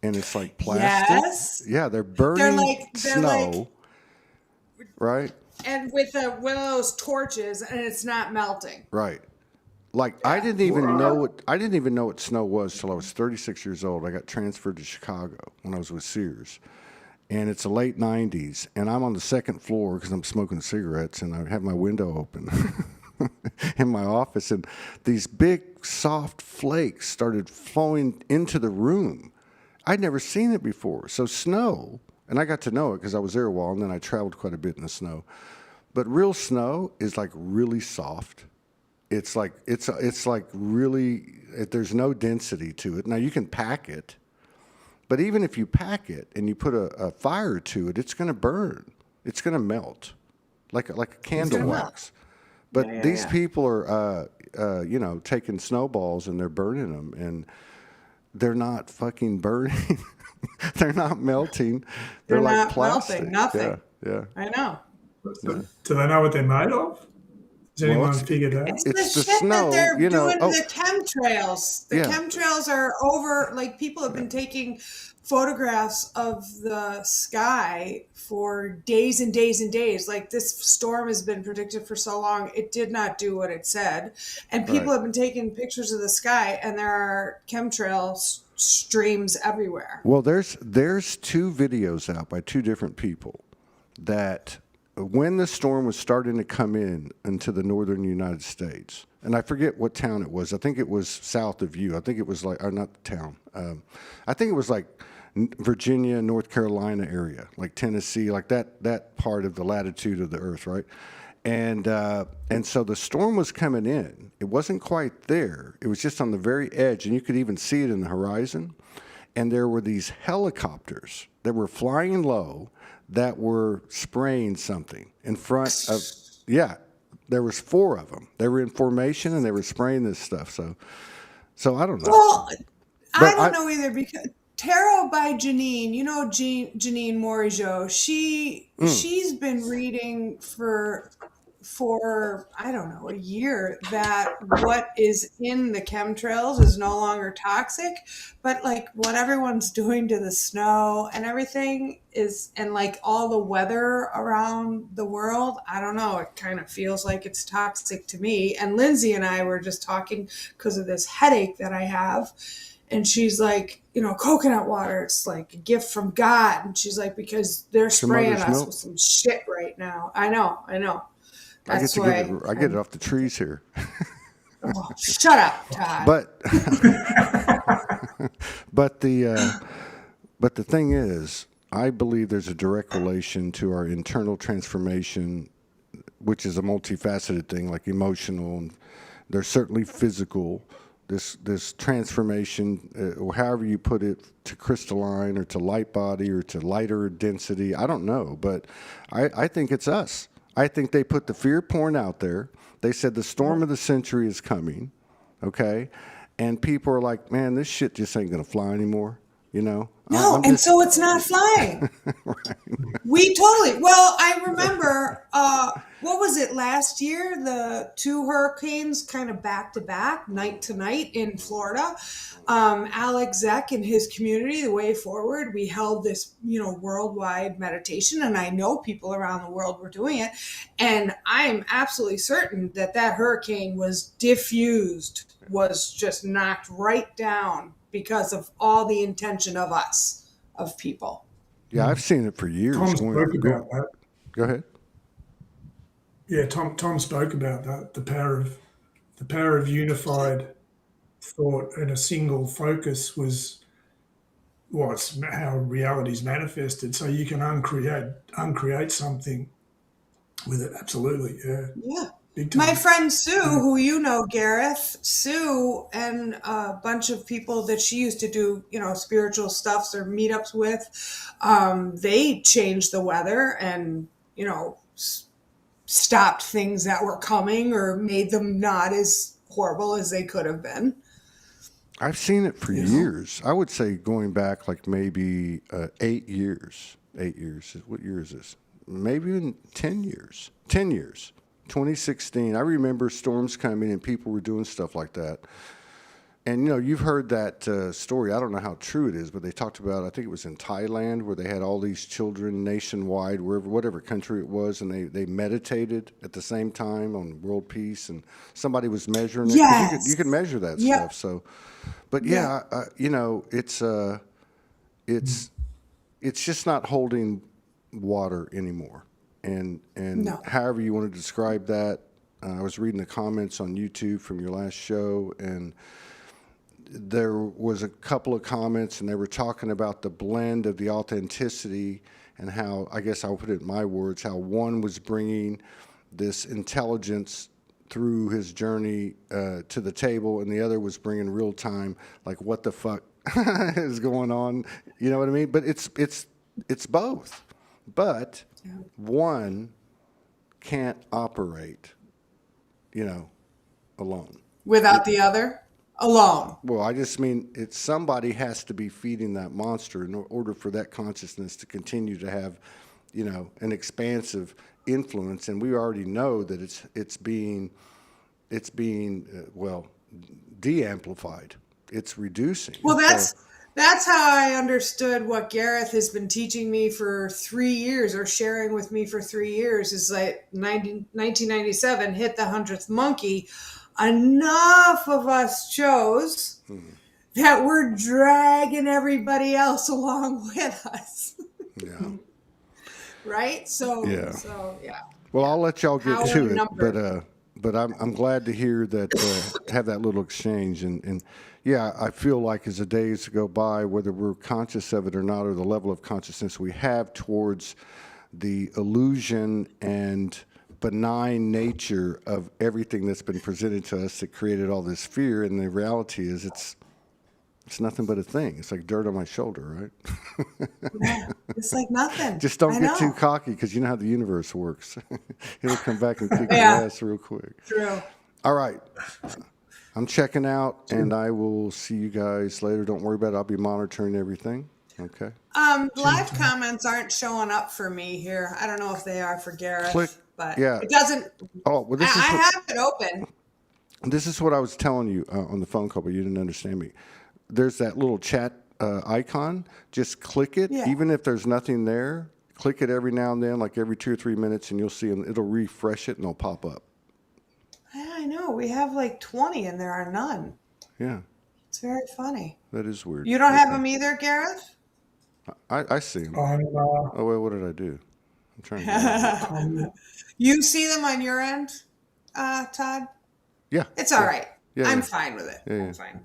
and it's like plastic. Yes. Yeah, they're They're burning like they're like snow, right? and with one of those torches, and it's not melting. Right. Like Yeah. I didn't even know what snow was till I was 36 years old. I got transferred to Chicago when I was with Sears. And it's the late 90s, and I'm on the second floor because I'm smoking cigarettes, and I have my window open in my office, and these big soft flakes started flowing into the room. I'd never seen it before. So snow, and I got to know it because I was there a while, and then I traveled quite a bit in the snow. But real snow is like really soft. It's like really, there's no density to it. Now you can pack it, but even if you pack it and you put a fire to it, it's going to burn. It's going to melt like a candle wax. But these people are, taking snowballs and they're burning them, and they're not fucking burning. They're not melting. They're like not plastic. melting. Nothing. Yeah. I know. Do they know what they're made of? Has anyone figured out? It's It's the the shit snow, that they're you know. doing Oh, the chemtrails. The yeah. chemtrails are over. Like, people have been taking photographs of the sky for days and days and days. Like, this storm has been predicted for so long, it did not do what it said. And people Right. have been taking pictures of the sky, and there are chemtrail streams everywhere. Well, there's two videos out by two different people that when the storm was starting to come in into the northern United States, and I forget what town it was. I think it was south of you. I think it was like, or not the town. I think it was like Virginia, North Carolina area, like Tennessee, like that part of the latitude of the earth, right? And so the storm was coming in. It wasn't quite there. It was just on the very edge, and you could even see it in the horizon. And there were these helicopters that were flying low that were spraying something in front of, there was 4 of them. They were in formation and they were spraying this stuff. So I don't know. Well, But I don't know either, because Tarot by Janine, you know, Janine Morigeau, she's been reading for I don't know, a year, that what is in the chemtrails is no longer toxic, but like what everyone's doing to the snow and everything is, and like all the weather around the world, I don't know, it kind of feels like it's toxic to me. And Lindsay and I were just talking because of this headache that I have. And she's like, coconut water, it's like a gift from God. And she's like, because they're spraying us milk. with some shit right now. I know. That's I get it off the trees here. Oh, shut up, Todd. But the thing is, I believe there's a direct relation to our internal transformation, which is a multifaceted thing, like emotional, and there's certainly physical. This transformation, or however you put it, to crystalline or to light body or to lighter density, I don't know, but I think it's us. I think they put the fear porn out there. They said the storm of the century is coming, okay? And people are like, man, this shit just ain't going to fly anymore, No, so it's not flying. Right. Well, I remember, what was it, last year? The 2 hurricanes kind of back to back, night to night in Florida. Alex Zeck and his community, The Way Forward, we held this, worldwide meditation, and I know people around the world were doing it. And I'm absolutely certain that hurricane was diffused, was just knocked right down because of all the intention of us, of people. Yeah, I've seen it for years. Tom spoke about that. Go ahead. Yeah, Tom spoke about that. The power of unified thought and a single focus was how reality's manifested. So you can uncreate something with it. Absolutely, yeah. Yeah. Big time. My friend Sue, who you know, Gareth, Sue and a bunch of people that she used to do, spiritual stuffs or meetups with, they changed the weather and, stopped things that were coming or made them not as horrible as they could have been. I've seen it for years. I would say going back like maybe 8 years. 8 years. What year is this? Maybe even 10 years. 10 years. 2016. I remember storms coming and people were doing stuff like that. And you've heard that story. I don't know how true it is, but they talked about. I think it was in Thailand where they had all these children nationwide, wherever, whatever country it was, and they meditated at the same time on world peace, and somebody was measuring it. 'Cause you could measure that Yep. stuff. So, but Yeah. it's just not holding water anymore. And No. however you want to describe that, I was reading the comments on YouTube from your last show, and there was a couple of comments, and they were talking about the blend of the authenticity and how, I guess I'll put it in my words, how one was bringing this intelligence through his journey to the table, and the other was bringing real time, like what the fuck is going on? You know what I mean? But it's both. But one can't operate, alone. Without the other, alone. Well, I just mean somebody has to be feeding that monster in order for that consciousness to continue to have, an expansive influence. And we already know that it's being de-amplified. It's reducing. Well, that's how I understood what Gareth has been teaching me for 3 years, or sharing with me for 3 years, is like 1997 hit the 100th monkey. Enough of us chose that we're dragging everybody else along with us. Yeah. Right? So Yeah. yeah. Well, I'll let y'all get Power to it, number. but I'm glad to hear that have that little exchange, and yeah, I feel like as the days go by, whether we're conscious of it or not, or the level of consciousness we have towards the illusion and benign nature of everything that's been presented to us that created all this fear, and the reality is it's nothing but a thing. It's like dirt on my shoulder, right? Yeah, it's like nothing. Just don't I get know. too cocky, because you know how the universe works. It'll come back and kick Yeah. your ass real quick. True. All right. I'm checking out, and I will see you guys later. Don't worry about it. I'll be monitoring everything. Okay. Live comments aren't showing up for me here. I don't know if they are for Gareth, Click. but Yeah. it doesn't. Oh, well, I have it open. this is what I was telling you on the phone call, but you didn't understand me. There's that little chat icon. Just click it, Yeah. even if there's nothing there. Click it every now and then, like every 2 or 3 minutes, and you'll see, and it'll refresh it, and it'll pop up. I know. We have like 20 and there are none. Yeah, It's very funny. that is weird. You don't have Okay. them either, Gareth? I see them. I'm, Oh, wait, what did I do? I'm trying to. You see them on your end, Todd? Yeah. It's all right. Yeah, I'm yeah. fine with it. Yeah, I'm fine.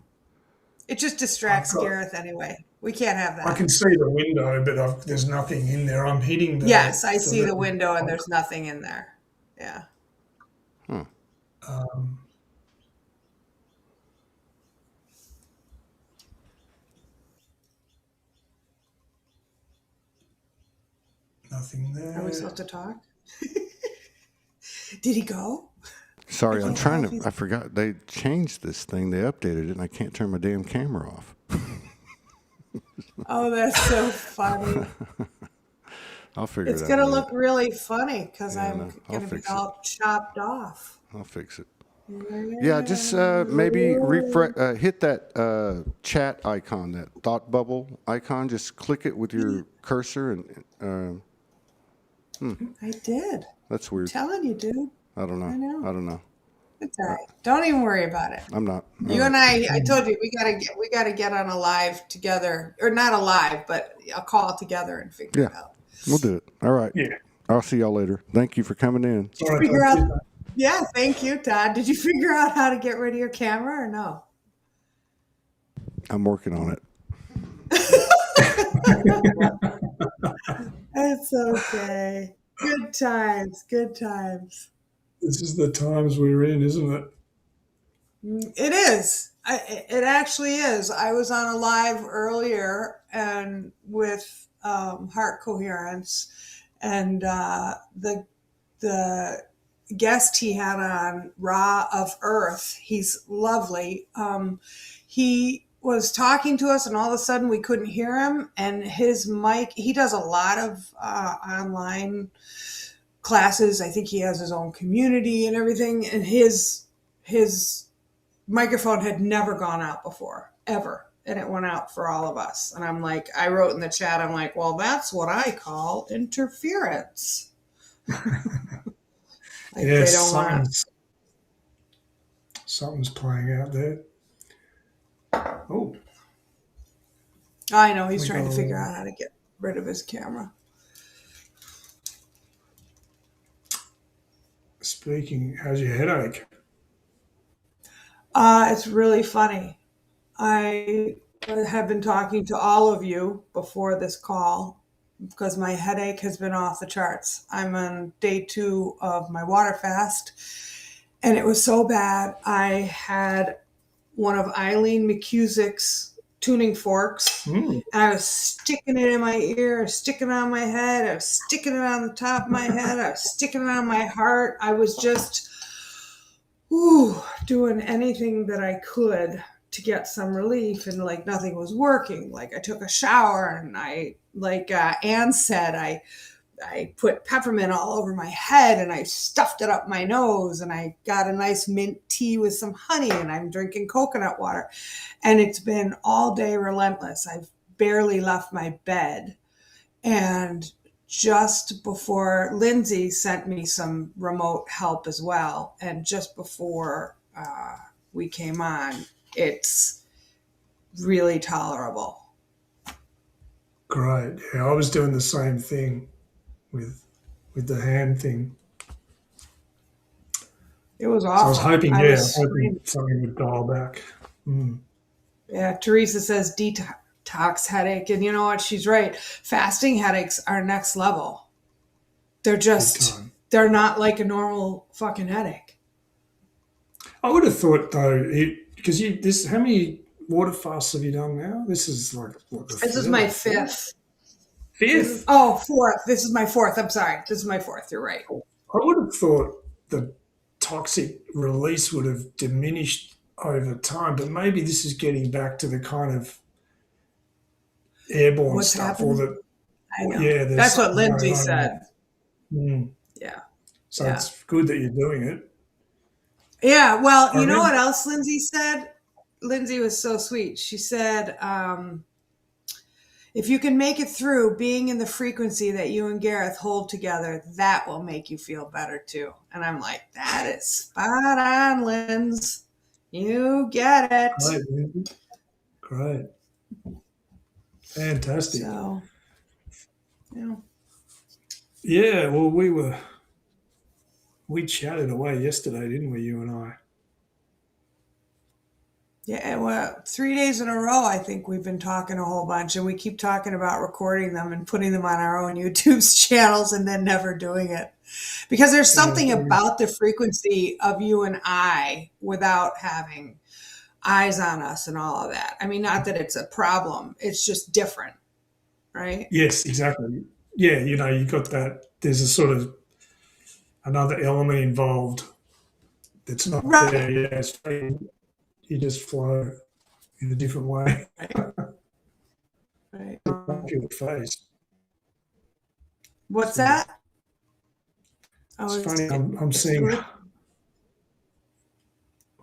It just distracts I've got- Gareth anyway. We can't have I that. can see the window, but there's nothing in there. I'm hitting the. Yes, I see the window and there's nothing in there. Yeah. Nothing there. Are we supposed to talk? Did he go? Sorry, I'm trying know if to. he's- I forgot they changed this thing. They updated it, and I can't turn my damn camera off. Oh, that's so funny. I'll figure It's it out. going to in a look really funny because Yeah, I I'm know. I'll going to be fix it. all chopped off. minute. I'll fix it. Yeah, just maybe refresh. Hit that chat icon, that thought bubble icon. Just click it with your cursor, and I did. that's weird. Telling you, dude. I don't know. I know. I don't know. It's all right. Don't even worry about it. I'm not. You and I told you we gotta get on a live together, or not a live, but a call together and figure it Yeah. out. We'll do it. All right. Yeah. I'll see y'all later. Thank you for coming in. All right, Figure that's out. it. Yeah, thank you, Todd. Did you figure out how to get rid of your camera or no? I'm working on it. It's okay. Good times. Good times. This is the times we're in, isn't it? It is. It actually is. I was on a live earlier and with Heart Coherence, and the guest he had on, Ra of Earth. He's lovely. He was talking to us, and all of a sudden we couldn't hear him. And his mic. He does a lot of online classes. I think he has his own community and everything. And his microphone had never gone out before, ever. And it went out for all of us. And I'm like, I wrote in the chat, I'm like, well, that's what I call interference. Like Yeah, they don't want. something's playing out there. Oh, I know he's We trying to go- figure out how to get rid of his camera. speaking, how's your headache? It's really funny. I have been talking to all of you before this call because my headache has been off the charts. I'm on day 2 of my water fast, and it was so bad. I had one of Eileen McCusick's tuning forks, and I was sticking it in my ear, sticking it on my head, I was sticking it on the top of my head, I was sticking it on my heart. I was just doing anything that I could to get some relief, and like nothing was working. Like I took a shower, and I, like Anne said, I put peppermint all over my head, and I stuffed it up my nose, and I got a nice mint tea with some honey, and I'm drinking coconut water. And it's been all day relentless. I've barely left my bed. And just before, Lindsay sent me some remote help as well. And just before we came on, it's really tolerable. Great. Yeah, I was doing the same thing with the hand thing. It was So awful. I was hoping, I yeah, was hoping something would dial back. Yeah, Teresa says detox headache. And you know what? She's right. Fasting headaches are next level. They're Big just, time. they're not like a normal fucking headache. I would have thought though, because how many water fasts have you done now? This is like what the This is third my or fourth? 5th. Fifth. Fourth. This is my 4th. I'm sorry. This is my 4th. You're right. I would have thought the toxic release would have diminished over time, but maybe this is getting back to the kind of airborne What's stuff, happening? or the I know. yeah. That's what something Lindsay going on. said. Mm. Yeah. So Yeah. it's good that you're doing it. Yeah. Well, I you know remember- what else Lindsay said? Lindsay was so sweet. She said, if you can make it through being in the frequency that you and Gareth hold together, that will make you feel better too. And I'm like, that is spot on, Linz. You get it. Great, Lindsay. Great. Fantastic. So, yeah. Yeah, well, we chatted away yesterday, didn't we, you and I? Yeah, well, 3 days in a row, I think we've been talking a whole bunch, and we keep talking about recording them and putting them on our own YouTube channels and then never doing it. Because there's something about the frequency of you and I without having eyes on us and all of that. I mean, not that it's a problem, it's just different, right? Yes, exactly. Yeah, you got that. There's a sort of another element involved that's not Right. there. Yeah, it's, you just flow in a different way. Right. Half your face. What's that? It's funny. I'm seeing good.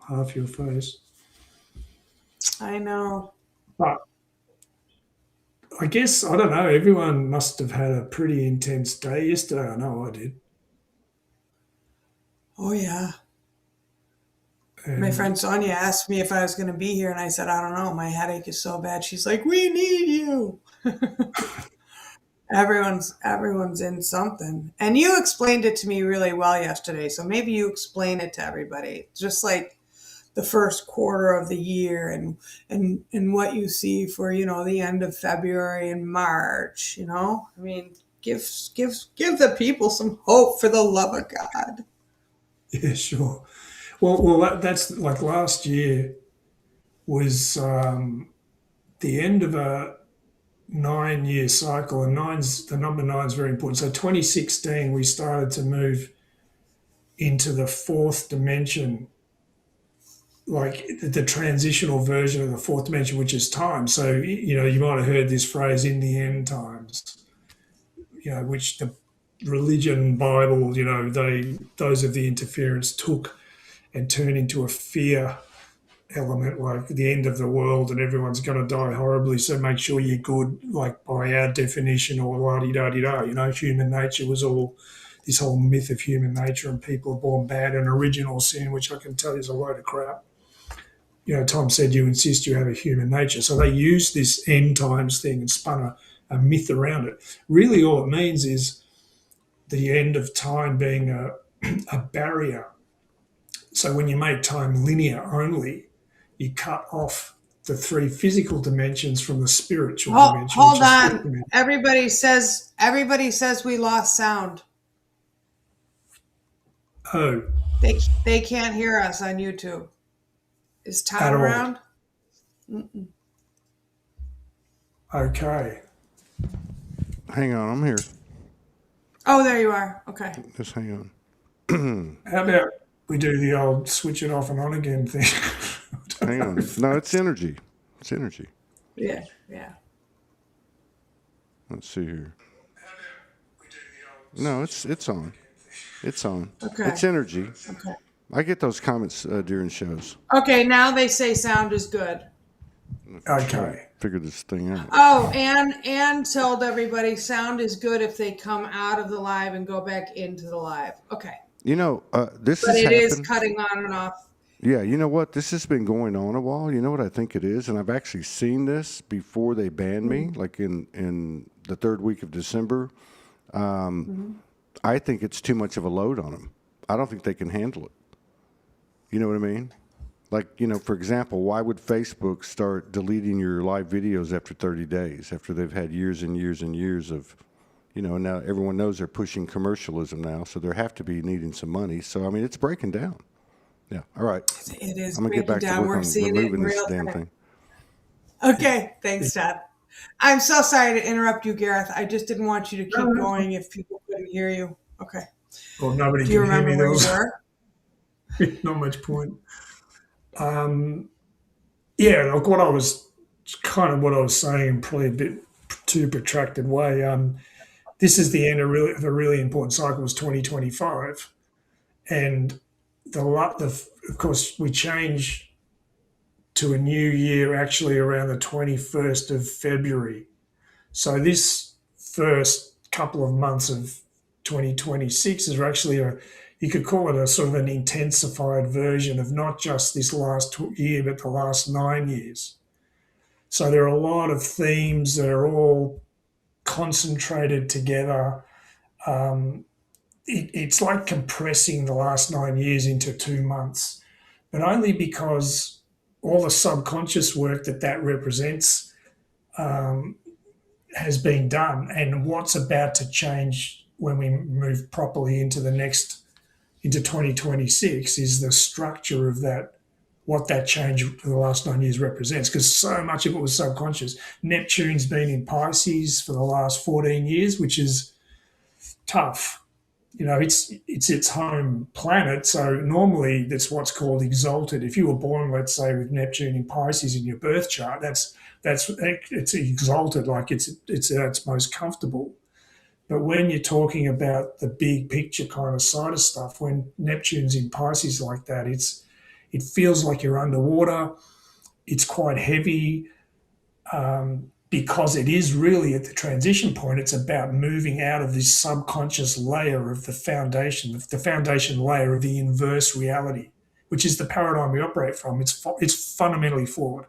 half your face. I know. But I guess, I don't know, everyone must have had a pretty intense day yesterday. I know I did. Oh, yeah. And My friend Sonia asked me if I was going to be here, and I said, I don't know. My headache is so bad. She's like, we need you. Everyone's in something. And you explained it to me really well yesterday, so maybe you explain it to everybody. Just like the first quarter of the year and what you see for, the end of February and March, I mean, give the people some hope, for the love of God. yeah, sure. Well, that's like last year was the end of a 9-year cycle, and the number 9 is very important. So 2016, we started to move into the 4th dimension, like the transitional version of the 4th dimension, which is time. So, you might have heard this phrase, in the end times, which the religion, Bible, those of the interference took and turned into a fear element, like the end of the world and everyone's going to die horribly, so make sure you're good, like by our definition, or la-di-da-di-da. Human nature was all this whole myth of human nature and people are born bad and original sin, which I can tell you is a load of crap. Tom said you insist you have a human nature. So they used this end times thing and spun a myth around it. Really, all it means is the end of time being a barrier. So when you make time linear only, you cut off the three physical dimensions from the spiritual dimension. Hold on. Everybody says we lost sound. Oh. They can't hear us on YouTube. Is Todd around? Mm-mm. Okay. Hang on, I'm here. Oh, there you are. Okay. Just hang on. How about we do the old switch it off and on again thing? Hang on. No, it's energy. It's energy. Yeah. Let's see here. No, it's on. It's on. Okay. It's energy. Okay. I get those comments during shows. Okay, now they say sound is good. Okay. Figure this thing out. Oh, and told everybody sound is good if they come out of the live and go back into the live. Okay. This But it is happened. cutting on and off. Yeah, you know what? This has been going on a while. You know what I think it is? And I've actually seen this before they banned me, like in the third week of December. I think it's too much of a load on them. I don't think they can handle it. You know what I mean? Like, for example, why would Facebook start deleting your live videos after 30 days, after they've had years and years and years of, now everyone knows they're pushing commercialism now, so they have to be needing some money. So, I mean, it's breaking down. Yeah. All right. It is I'm going to get back to down. work We're on seeing it in removing this real damn time. thing. Okay. Thanks, Todd. I'm so sorry to interrupt you, Gareth. I just didn't want you to keep going if people couldn't hear you. Okay. Well, nobody Do you can hear remember me. where you were? Not much point. Yeah, like what I was saying in probably a bit too protracted way. This is the end of a really important cycle. Was 2025, and of course we change to a new year actually around the 21st of February. So this first couple of months of 2026 is actually you could call it a sort of an intensified version of not just this last year, but the last 9 years. So there are a lot of themes that are all concentrated together. It's like compressing the last 9 years into 2 months, but only because all the subconscious work that represents has been done, and what's about to change when we move properly into 2026 is the structure of that, what that change for the last 9 years represents, because so much of it was subconscious. Neptune's been in Pisces for the last 14 years, which is tough. It's its home planet, so normally that's what's called exalted. If you were born, let's say, with Neptune in Pisces in your birth chart, it's exalted, like it's at its most comfortable. But when you're talking about the big picture kind of side of stuff, when Neptune's in Pisces like that, it feels like you're underwater. It's quite heavy. Because it is really at the transition point. It's about moving out of this subconscious layer of the foundation layer of the inverse reality, which is the paradigm we operate from. It's fundamentally flawed.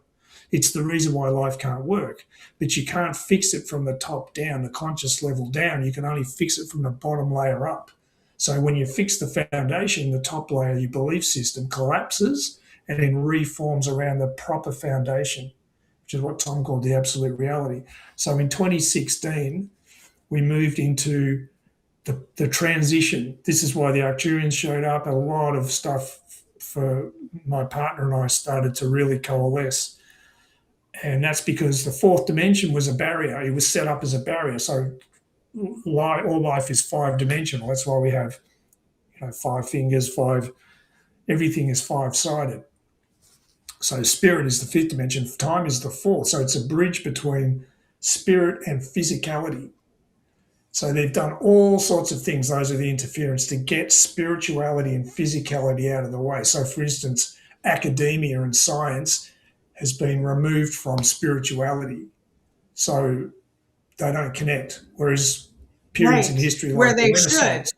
It's the reason why life can't work. But you can't fix it from the top down, the conscious level down. You can only fix it from the bottom layer up. So when you fix the foundation, the top layer, your belief system collapses and then reforms around the proper foundation, which is what Tom called the absolute reality. So in 2016, we moved into the transition. This is why the Arcturians showed up. A lot of stuff for my partner and I started to really coalesce. And that's because the fourth dimension was a barrier. It was set up as a barrier. So all life is 5-dimensional. That's why we have 5 fingers, everything is 5-sided. So spirit is the 5th dimension, time is the 4th. So it's a bridge between spirit and physicality. So they've done all sorts of things, those are the interference, to get spirituality and physicality out of the way. So for instance, academia and science has been removed from spirituality. So they don't connect. Whereas periods in Right. history Where like the they should. Renaissance,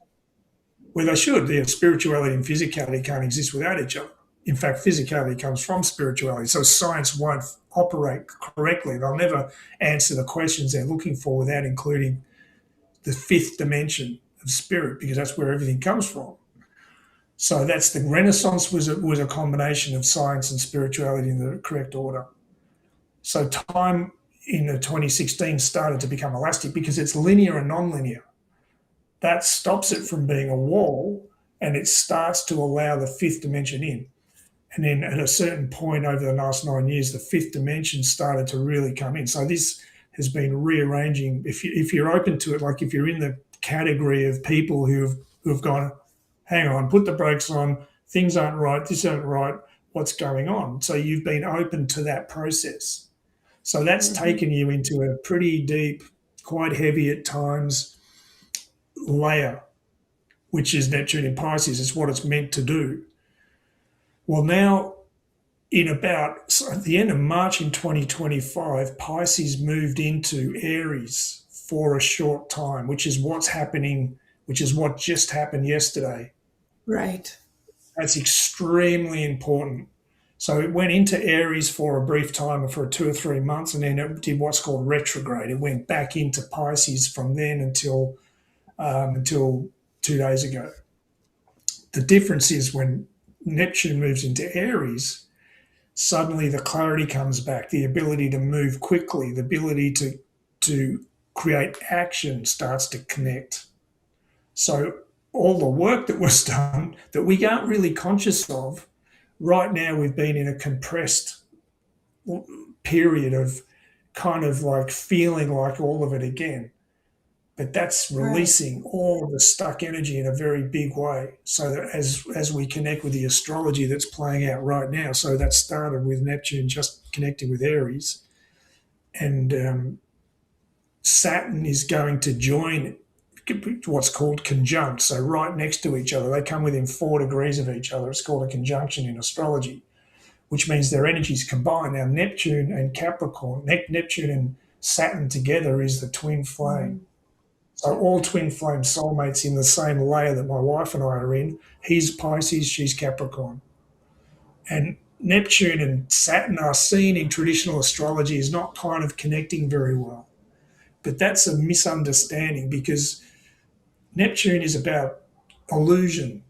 where they should, spirituality and physicality can't exist without each other. In fact, physicality comes from spirituality. So science won't operate correctly. They'll never answer the questions they're looking for without including the fifth dimension of spirit, because that's where everything comes from. So that's the Renaissance was a combination of science and spirituality in the correct order. So time in the 2016 started to become elastic because it's linear and non-linear. That stops it from being a wall, and it starts to allow the fifth dimension in. And then at a certain point over the last 9 years, the fifth dimension started to really come in. So this has been rearranging. If you're open to it, like if you're in the category of people who've gone, hang on, put the brakes on, things aren't right, this isn't right, what's going on? So you've been open to that process. So that's taken you into a pretty deep, quite heavy at times layer, which is Neptune in Pisces. It's what it's meant to do. Well, now at the end of March in 2025, Pisces moved into Aries for a short time, which is what's happening, which is what just happened yesterday. Right. That's extremely important. So it went into Aries for a brief time, for 2 or 3 months, and then it did what's called retrograde. It went back into Pisces from then until 2 days ago. The difference is when Neptune moves into Aries, suddenly the clarity comes back, the ability to move quickly, the ability to create action starts to connect. So all the work that was done that we aren't really conscious of, right now we've been in a compressed period of kind of like feeling like all of it again. But that's releasing all of the stuck energy in a very big way. So that as we connect with the astrology that's playing out right now, so that started with Neptune just connecting with Aries, and Saturn is going to join what's called conjunct, so right next to each other. They come within 4 degrees of each other. It's called a conjunction in astrology, which means their energies combine. Now, Neptune and Capricorn, Neptune and Saturn together is the twin flame. So all twin flame soulmates in the same layer that my wife and I are in. He's Pisces, she's Capricorn. And Neptune and Saturn are seen in traditional astrology as not kind of connecting very well. But that's a misunderstanding because Neptune is about illusion.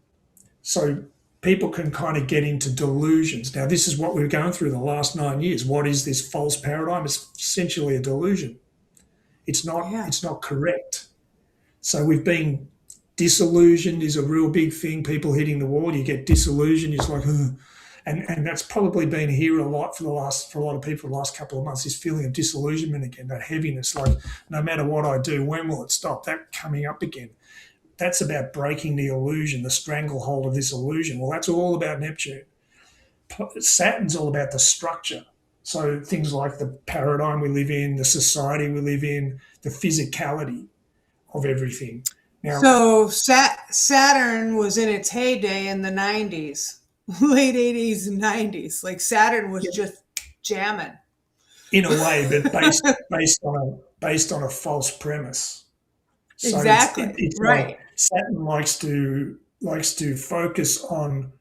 So people can kind of get into delusions. Now, this is what we've gone through the last 9 years. What is this false paradigm? It's essentially a delusion. It's not correct. So we've been disillusioned is a real big thing. People hitting the wall, you get disillusioned. It's like, and that's probably been here a lot for a lot of people the last couple of months. This feeling of disillusionment again, that heaviness. Like no matter what I do, when will it stop? That coming up again. That's about breaking the illusion, the stranglehold of this illusion. Well, that's all about Neptune. Saturn's all about the structure. So things like the paradigm we live in, the society we live in, the physicality of everything. Now, So Saturn was in its heyday in the 90s, late 80s and 90s. Like Saturn was just jamming. in a way, but based on a false premise. So Exactly. it's Right. like Saturn likes to focus on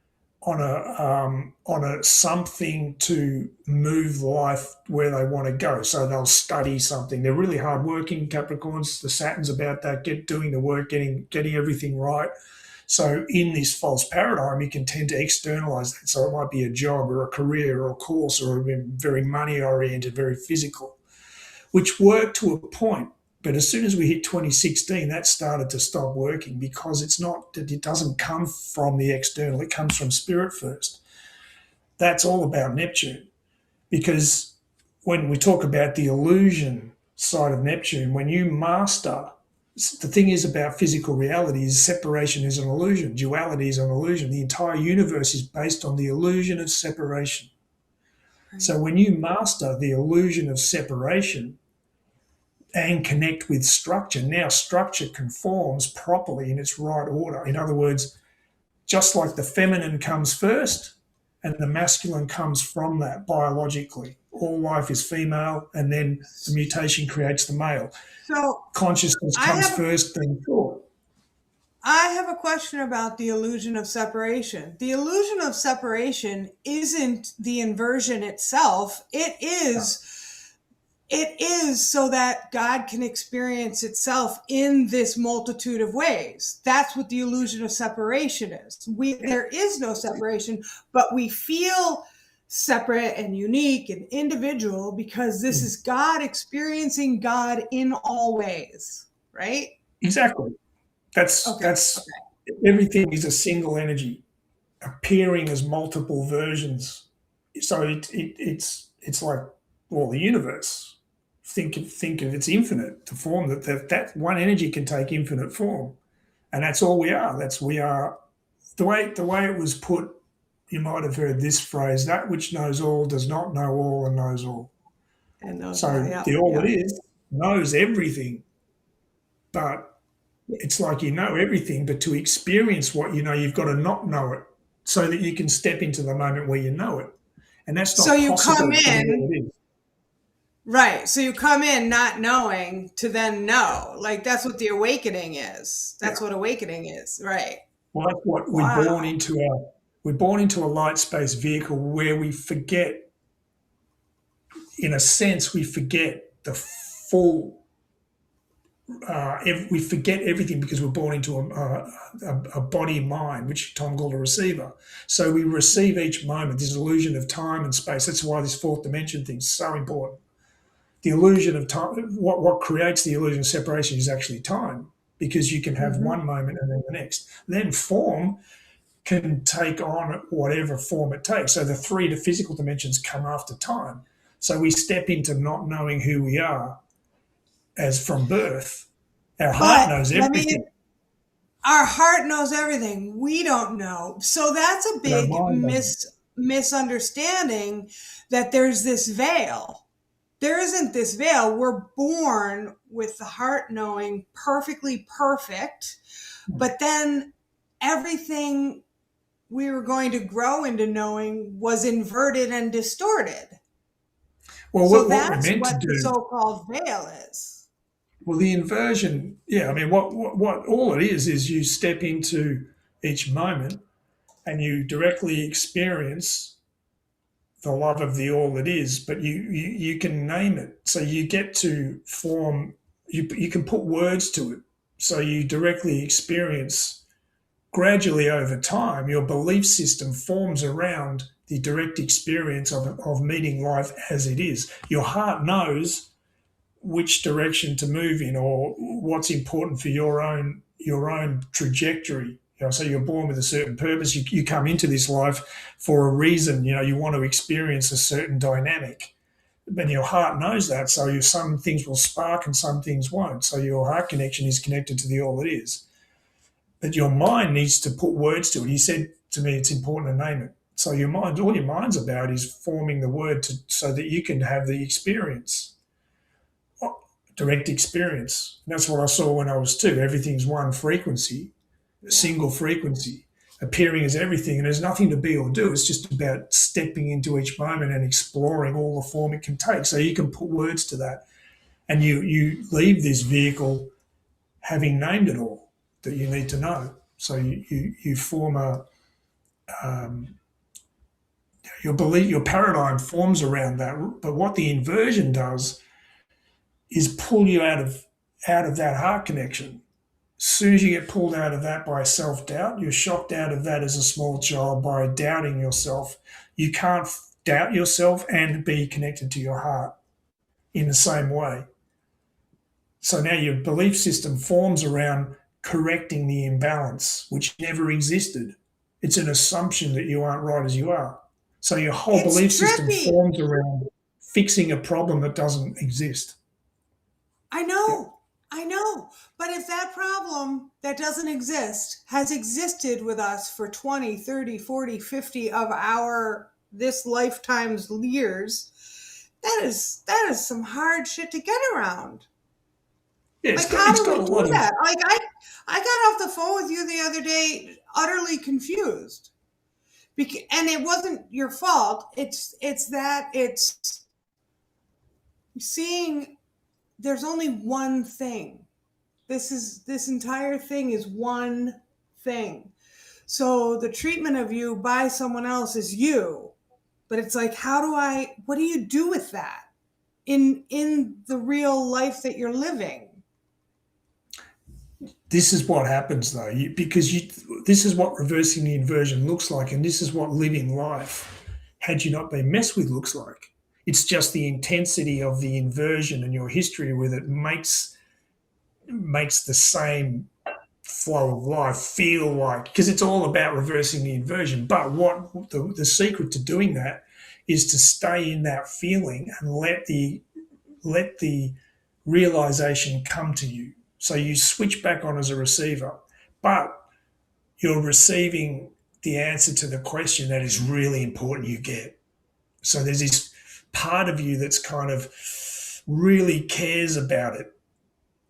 a something to move life where they want to go. So they'll study something. They're really hardworking Capricorns. The Saturn's about that, doing the work, getting everything right. So in this false paradigm, you can tend to externalize that. So it might be a job or a career or a course or very money oriented, very physical, which worked to a point. But as soon as we hit 2016, that started to stop working because it doesn't come from the external, it comes from spirit first. That's all about Neptune. Because when we talk about the illusion side of Neptune, when you master, the thing is about physical reality is separation is an illusion, duality is an illusion. The entire universe is based on the illusion of separation. Right. So when you master the illusion of separation, and connect with structure. Now structure conforms properly in its right order. In other words, just like the feminine comes first, and the masculine comes from that biologically. All life is female, and then the mutation creates the male. So Consciousness I comes have first, then thought. I have a question about the illusion of separation. The illusion of separation isn't the inversion itself. It is so that God can experience itself in this multitude of ways. That's what the illusion of separation is. There is no separation, but we feel separate and unique and individual because this is God experiencing God in all ways, right? Exactly. That's Okay. that's everything is a single energy appearing as multiple versions. So it's like, well, the universe. Think of it's infinite. The form that one energy can take infinite form, and that's all we are. We are the way it was put. You might have heard this phrase: "That which knows all does not know all, and knows all." And those So are, yeah, the all yeah. it is knows everything, but it's like you know everything, but to experience what you know, you've got to not know it, so that you can step into the moment where you know it, and that's So not you possible come for the in, all it is. right. So you come in not knowing to then know. Like that's what the awakening is. That's Yeah. what awakening is. Right. Well, that's what Wow. we're born into a light space vehicle where we forget, in a sense, we forget the full. We forget everything because we're born into a body mind, which Tom called a receiver. So we receive each moment, this illusion of time and space. That's why this fourth dimension thing is so important. The illusion of time, what creates the illusion of separation is actually time, because you can have one moment and then the next. Then form can take on whatever form it takes. So the three physical dimensions come after time. So we step into not knowing who we are as from birth. Our heart But knows let me, everything, our heart knows everything. We don't know. So that's a but our big mind doesn't. misunderstanding that there's this veil. There isn't this veil. We're born with the heart knowing perfectly perfect, but then everything we were going to grow into knowing was inverted and distorted. Well, So what we're that's meant to what the do, so-called veil is. well, the inversion, yeah, I mean, what all it is you step into each moment and you directly experience the love of the all that is, but you can name it. So you get to form, you can put words to it. So you directly experience, gradually over time, your belief system forms around the direct experience of meeting life as it is. Your heart knows which direction to move in or what's important for your own trajectory. So you're born with a certain purpose. You come into this life for a reason. You want to experience a certain dynamic, and your heart knows that. So some things will spark and some things won't. So your heart connection is connected to the all it is. But your mind needs to put words to it. He said to me, it's important to name it. So your mind, all your mind's about is forming the word so that you can have the experience, direct experience. And that's what I saw when I was 2. Everything's one frequency, a single frequency, appearing as everything. And there's nothing to be or do. It's just about stepping into each moment and exploring all the form it can take. So you can put words to that. And you leave this vehicle having named it all that you need to know. So you form your belief, your paradigm forms around that. But what the inversion does is pull you out of that heart connection. As soon as you get pulled out of that by self-doubt, you're shocked out of that as a small child by doubting yourself. You can't doubt yourself and be connected to your heart in the same way. So now your belief system forms around correcting the imbalance, which never existed. It's an assumption that you aren't right as you are. So your whole It's belief system trippy. forms around fixing a problem that doesn't exist. I know. I know. But if that problem that doesn't exist has existed with us for 20, 30, 40, 50 of our this lifetime's years, that is some hard shit to get around. Yeah, Like, how it's do got we a do lot of. that? Like, I got off the phone with you the other day, utterly confused, And it wasn't your fault. It's seeing there's only one thing. This entire thing is one thing. So the treatment of you by someone else is you. But it's like, what do you do with that in the real life that you're living? This is what happens though, this is what reversing the inversion looks like, and this is what living life, had you not been messed with, looks like. It's just the intensity of the inversion and your history with it makes the same flow of life feel like, because it's all about reversing the inversion. But what the secret to doing that is to stay in that feeling and let the realization come to you. So you switch back on as a receiver, but you're receiving the answer to the question that is really important you get. So there's this part of you that's kind of really cares about it.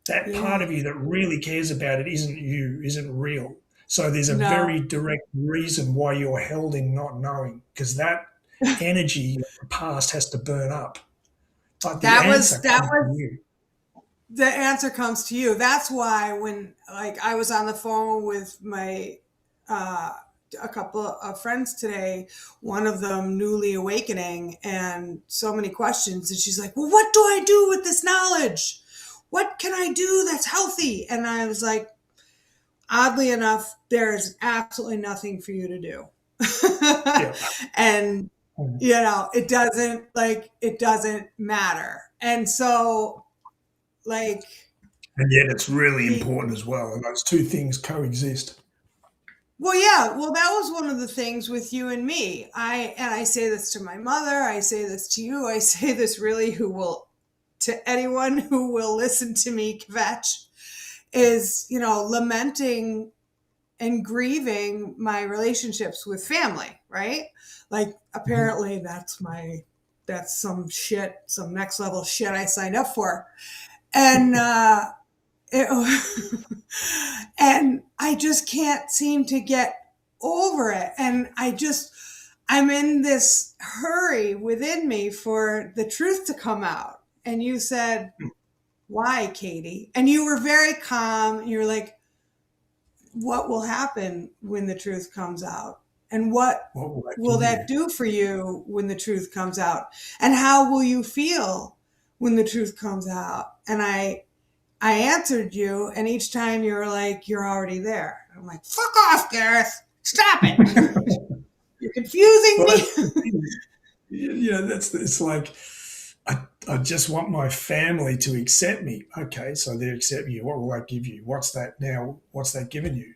That part of you that really cares about it isn't real. So there's a very direct reason why you're held in not knowing, because that energy of the past has to burn up. But the answer comes to you. That's why when I was on the phone with my a couple of friends today, one of them newly awakening and so many questions, and she's like, well, what do I do with this knowledge? What can I do that's healthy? And I was like, oddly enough, there's absolutely nothing for you to do. And it doesn't matter. And so and yet it's really important as well. And those two things coexist. Well, yeah. Well, that was one of the things with you and me. I say this to my mother. I say this to you. I say this really to anyone who will listen to me kvetch, is, lamenting and grieving my relationships with family, right? Like, apparently that's some next level shit I signed up for. And, and I just can't seem to get over it. And I'm in this hurry within me for the truth to come out. And you said, why, Katie? And you were very calm. You were like, what will happen when the truth comes out? And what will that do for you when the truth comes out? And how will you feel when the truth comes out? And I answered you, and each time you were like, you're already there. I'm like, fuck off, Gareth. Stop it. You're confusing me. It's like, I just want my family to accept me. Okay, so they accept you. What will that give you? What's that now? What's that giving you?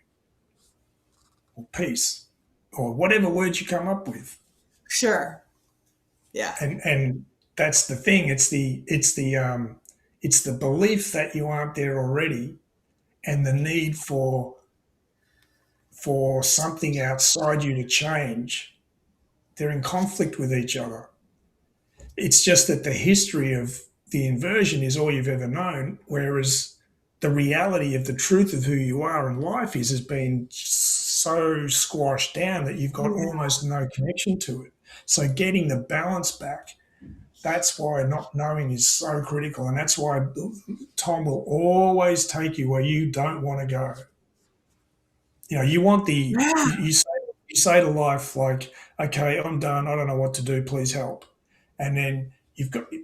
Or peace, or whatever words you come up with. Sure. Yeah. And that's the thing. It's the belief that you aren't there already, and the need for something outside you to change. They're in conflict with each other. It's just that the history of the inversion is all you've ever known, whereas the reality of the truth of who you are in life has been so squashed down that you've got almost no connection to it. So getting the balance back, that's why not knowing is so critical, and that's why Tom will always take you where you don't want to go. You want you say to life, like, okay, I'm done, I don't know what to do, please help. And then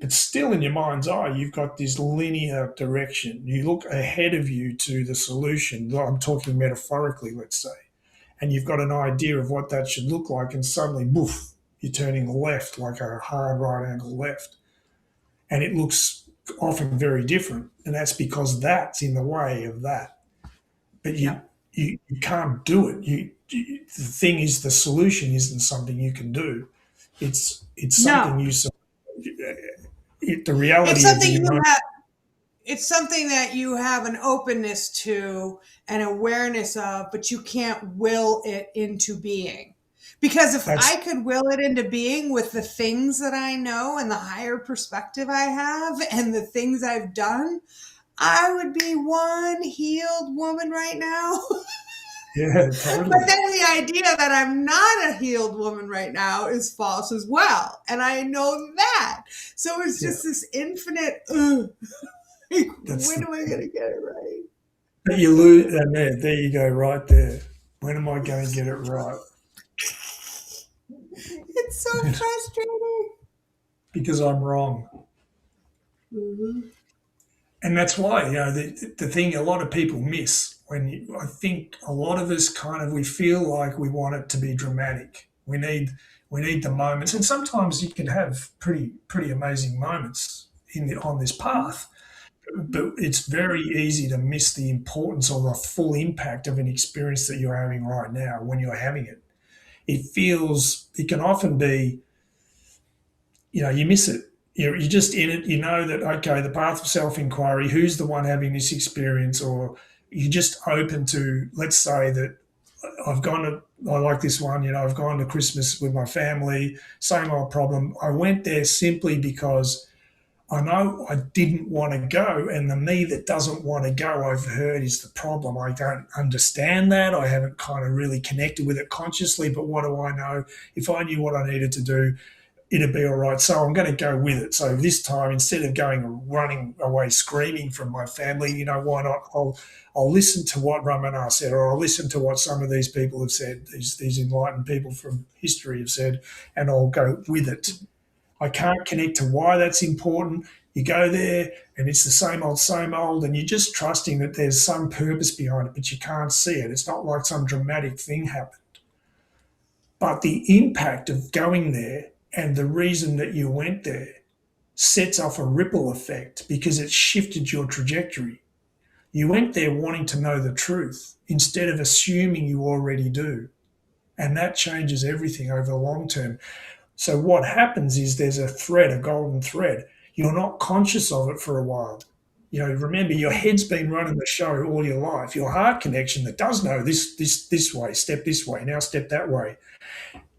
but still in your mind's eye, you've got this linear direction. You look ahead of you to the solution. I'm talking metaphorically, let's say. And you've got an idea of what that should look like, and suddenly, boof, you're turning left, like a hard right angle left. And it looks often very different. And that's because that's in the way of that. But you can't do it. The thing is, the solution isn't something you can do. It's something the reality it's something of it's something that you have an openness to and awareness of, but you can't will it into being. Because if I could will it into being with the things that I know and the higher perspective I have and the things I've done, I would be one healed woman right now. Yeah, But totally. then the idea that I'm not a healed woman right now is false as well. And I know that. So it's Yeah, just this infinite, ugh, like, that's when the am I going to get it right? but you lose, and there you go, right there. When am I going to get it right? It's so frustrating. Because I'm wrong. Mhm. And that's why, the thing a lot of people miss I think a lot of us kind of, we feel like we want it to be dramatic. We need the moments. And sometimes you can have pretty amazing moments on this path. But it's very easy to miss the importance or the full impact of an experience that you're having right now when you're having it. It can often be, you miss it. You're just in it. You know that, okay, the path of self inquiry, who's the one having this experience, or you're just open to, let's say that I like this one, I've gone to Christmas with my family, same old problem. I went there simply because I know I didn't want to go, and the me that doesn't want to go, I've heard, is the problem. I don't understand that. I haven't kind of really connected with it consciously, but what do I know? If I knew what I needed to do, it'd be all right. So I'm going to go with it. So this time, instead of going running away screaming from my family, why not? I'll listen to what Ramana said, or I'll listen to what some of these people have said, these enlightened people from history have said, and I'll go with it. I can't connect to why that's important. You go there and it's the same old, and you're just trusting that there's some purpose behind it, but you can't see it. It's not like some dramatic thing happened. But the impact of going there and the reason that you went there sets off a ripple effect because it shifted your trajectory. You went there wanting to know the truth instead of assuming you already do. And that changes everything over the long term. So what happens is there's a golden thread. You're not conscious of it for a while. Remember, your head's been running the show all your life. Your heart connection that does know this way, step this way, now step that way.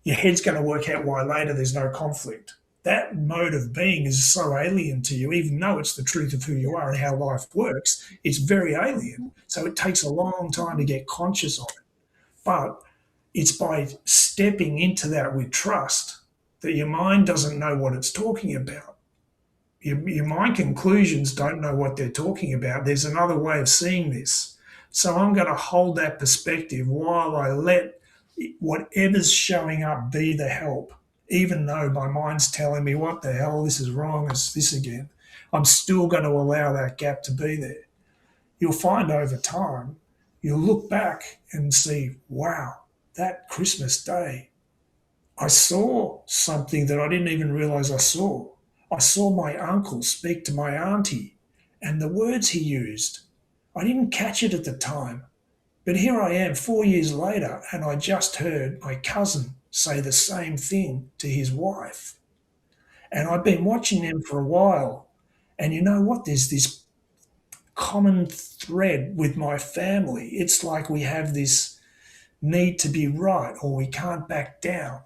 Your head's going to work out why later there's no conflict. That mode of being is so alien to you, even though it's the truth of who you are and how life works, it's very alien. So it takes a long time to get conscious of it. But it's by stepping into that with trust that your mind doesn't know what it's talking about. Your mind conclusions don't know what they're talking about. There's another way of seeing this. So I'm going to hold that perspective while I let whatever's showing up be the help, even though my mind's telling me, what the hell, this is wrong, it's this again. I'm still going to allow that gap to be there. You'll find over time, you'll look back and see, wow, that Christmas day, I saw something that I didn't even realize I saw. I saw my uncle speak to my auntie, and the words he used, I didn't catch it at the time. But here I am 4 years later, and I just heard my cousin say the same thing to his wife. And I've been watching them for a while. And you know what? There's this common thread with my family. It's like we have this need to be right, or we can't back down.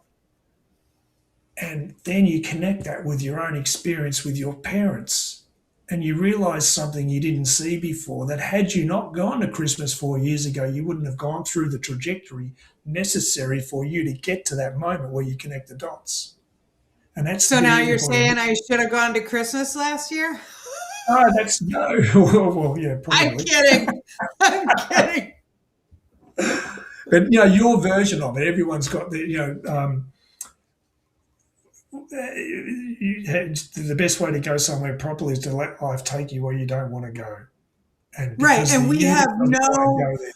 And then you connect that with your own experience with your parents. And you realize something you didn't see before, that had you not gone to Christmas 4 years ago, you wouldn't have gone through the trajectory necessary for you to get to that moment where you connect the dots. And that's So now the you're saying I should have gone to Christmas last year? oh, that's no. Well, yeah, I'm probably. kidding. I'm kidding. But your version of it, everyone's got the best way to go somewhere properly is to let life take you where you don't want to go. And Right. because And the universe doesn't want to go there.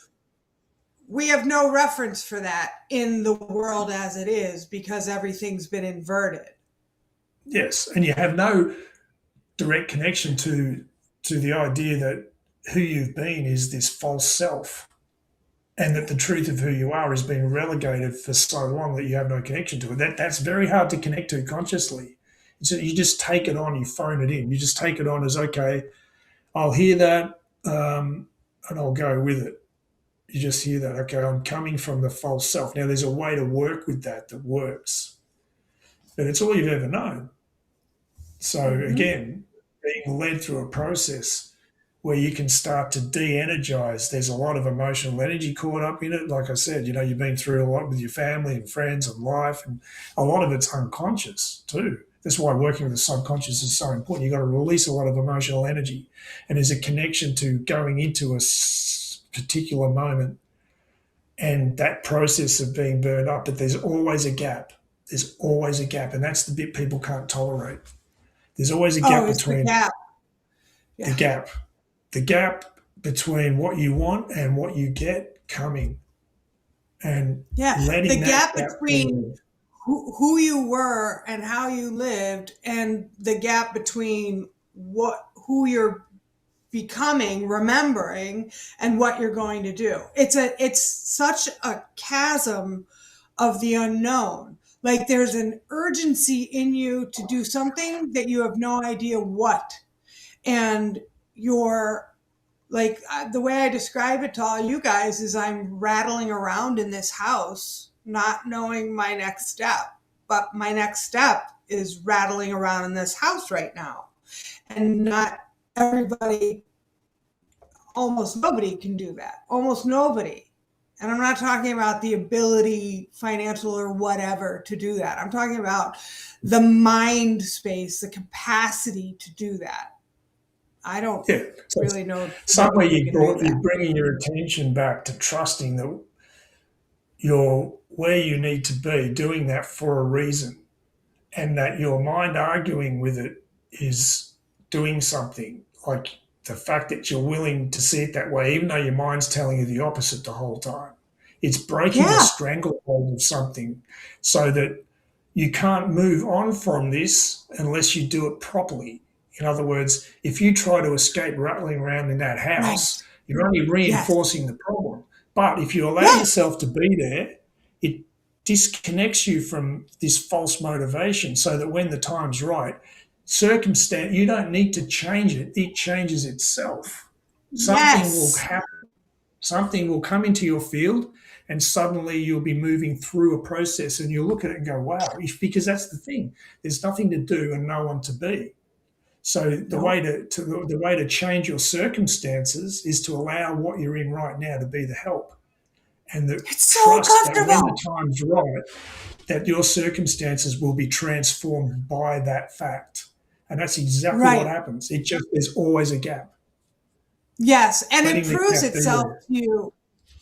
we have no reference for that in the world as it is because everything's been inverted. Yes, and you have no direct connection to the idea that who you've been is this false self, and that the truth of who you are has been relegated for so long that you have no connection to it. That's very hard to connect to consciously. So you just take it on, you phone it in. You just take it on as, okay, I'll hear that, and I'll go with it. You just hear that, okay, I'm coming from the false self. Now, there's a way to work with that works, but it's all you've ever known. So again, being led through a process where you can start to de-energize. There's a lot of emotional energy caught up in it. Like I said, you've been through a lot with your family and friends and life, and a lot of it's unconscious too. That's why working with the subconscious is so important. You've got to release a lot of emotional energy, and there's a connection to going into a particular moment and that process of being burned up. But there's always a gap. There's always a gap, and that's the bit people can't tolerate. There's always a gap between the gap. Yeah. The gap between what you want and what you get coming, and letting the gap between who you were and how you lived, and the gap between who you're becoming, remembering, and what you're going to do. It's such a chasm of the unknown. Like there's an urgency in you to do something that you have no idea what. And you're like, the way I describe it to all you guys is I'm rattling around in this house, not knowing my next step. But my next step is rattling around in this house right now. And not everybody, almost nobody can do that. Almost nobody. And I'm not talking about the ability, financial or whatever, to do that. I'm talking about the mind space, the capacity to do that. I don't really know. Somewhere you're bringing your attention back to trusting that you're where you need to be, doing that for a reason, and that your mind arguing with it is doing something. Like the fact that you're willing to see it that way, even though your mind's telling you the opposite the whole time. It's breaking the stranglehold of something so that you can't move on from this unless you do it properly. In other words, if you try to escape rattling around in that house, you're only reinforcing the problem. But if you allow yourself to be there, it disconnects you from this false motivation so that when the time's right, circumstance, you don't need to change it. It changes itself. Something will happen. Something will come into your field and suddenly you'll be moving through a process and you'll look at it and go, wow, because that's the thing. There's nothing to do and no one to be. So the way to change your circumstances is to allow what you're in right now to be the help, and it's so trust comfortable that when the time's right, that your circumstances will be transformed by that fact, and that's exactly what happens. There's always a gap. Yes, and it proves itself to you.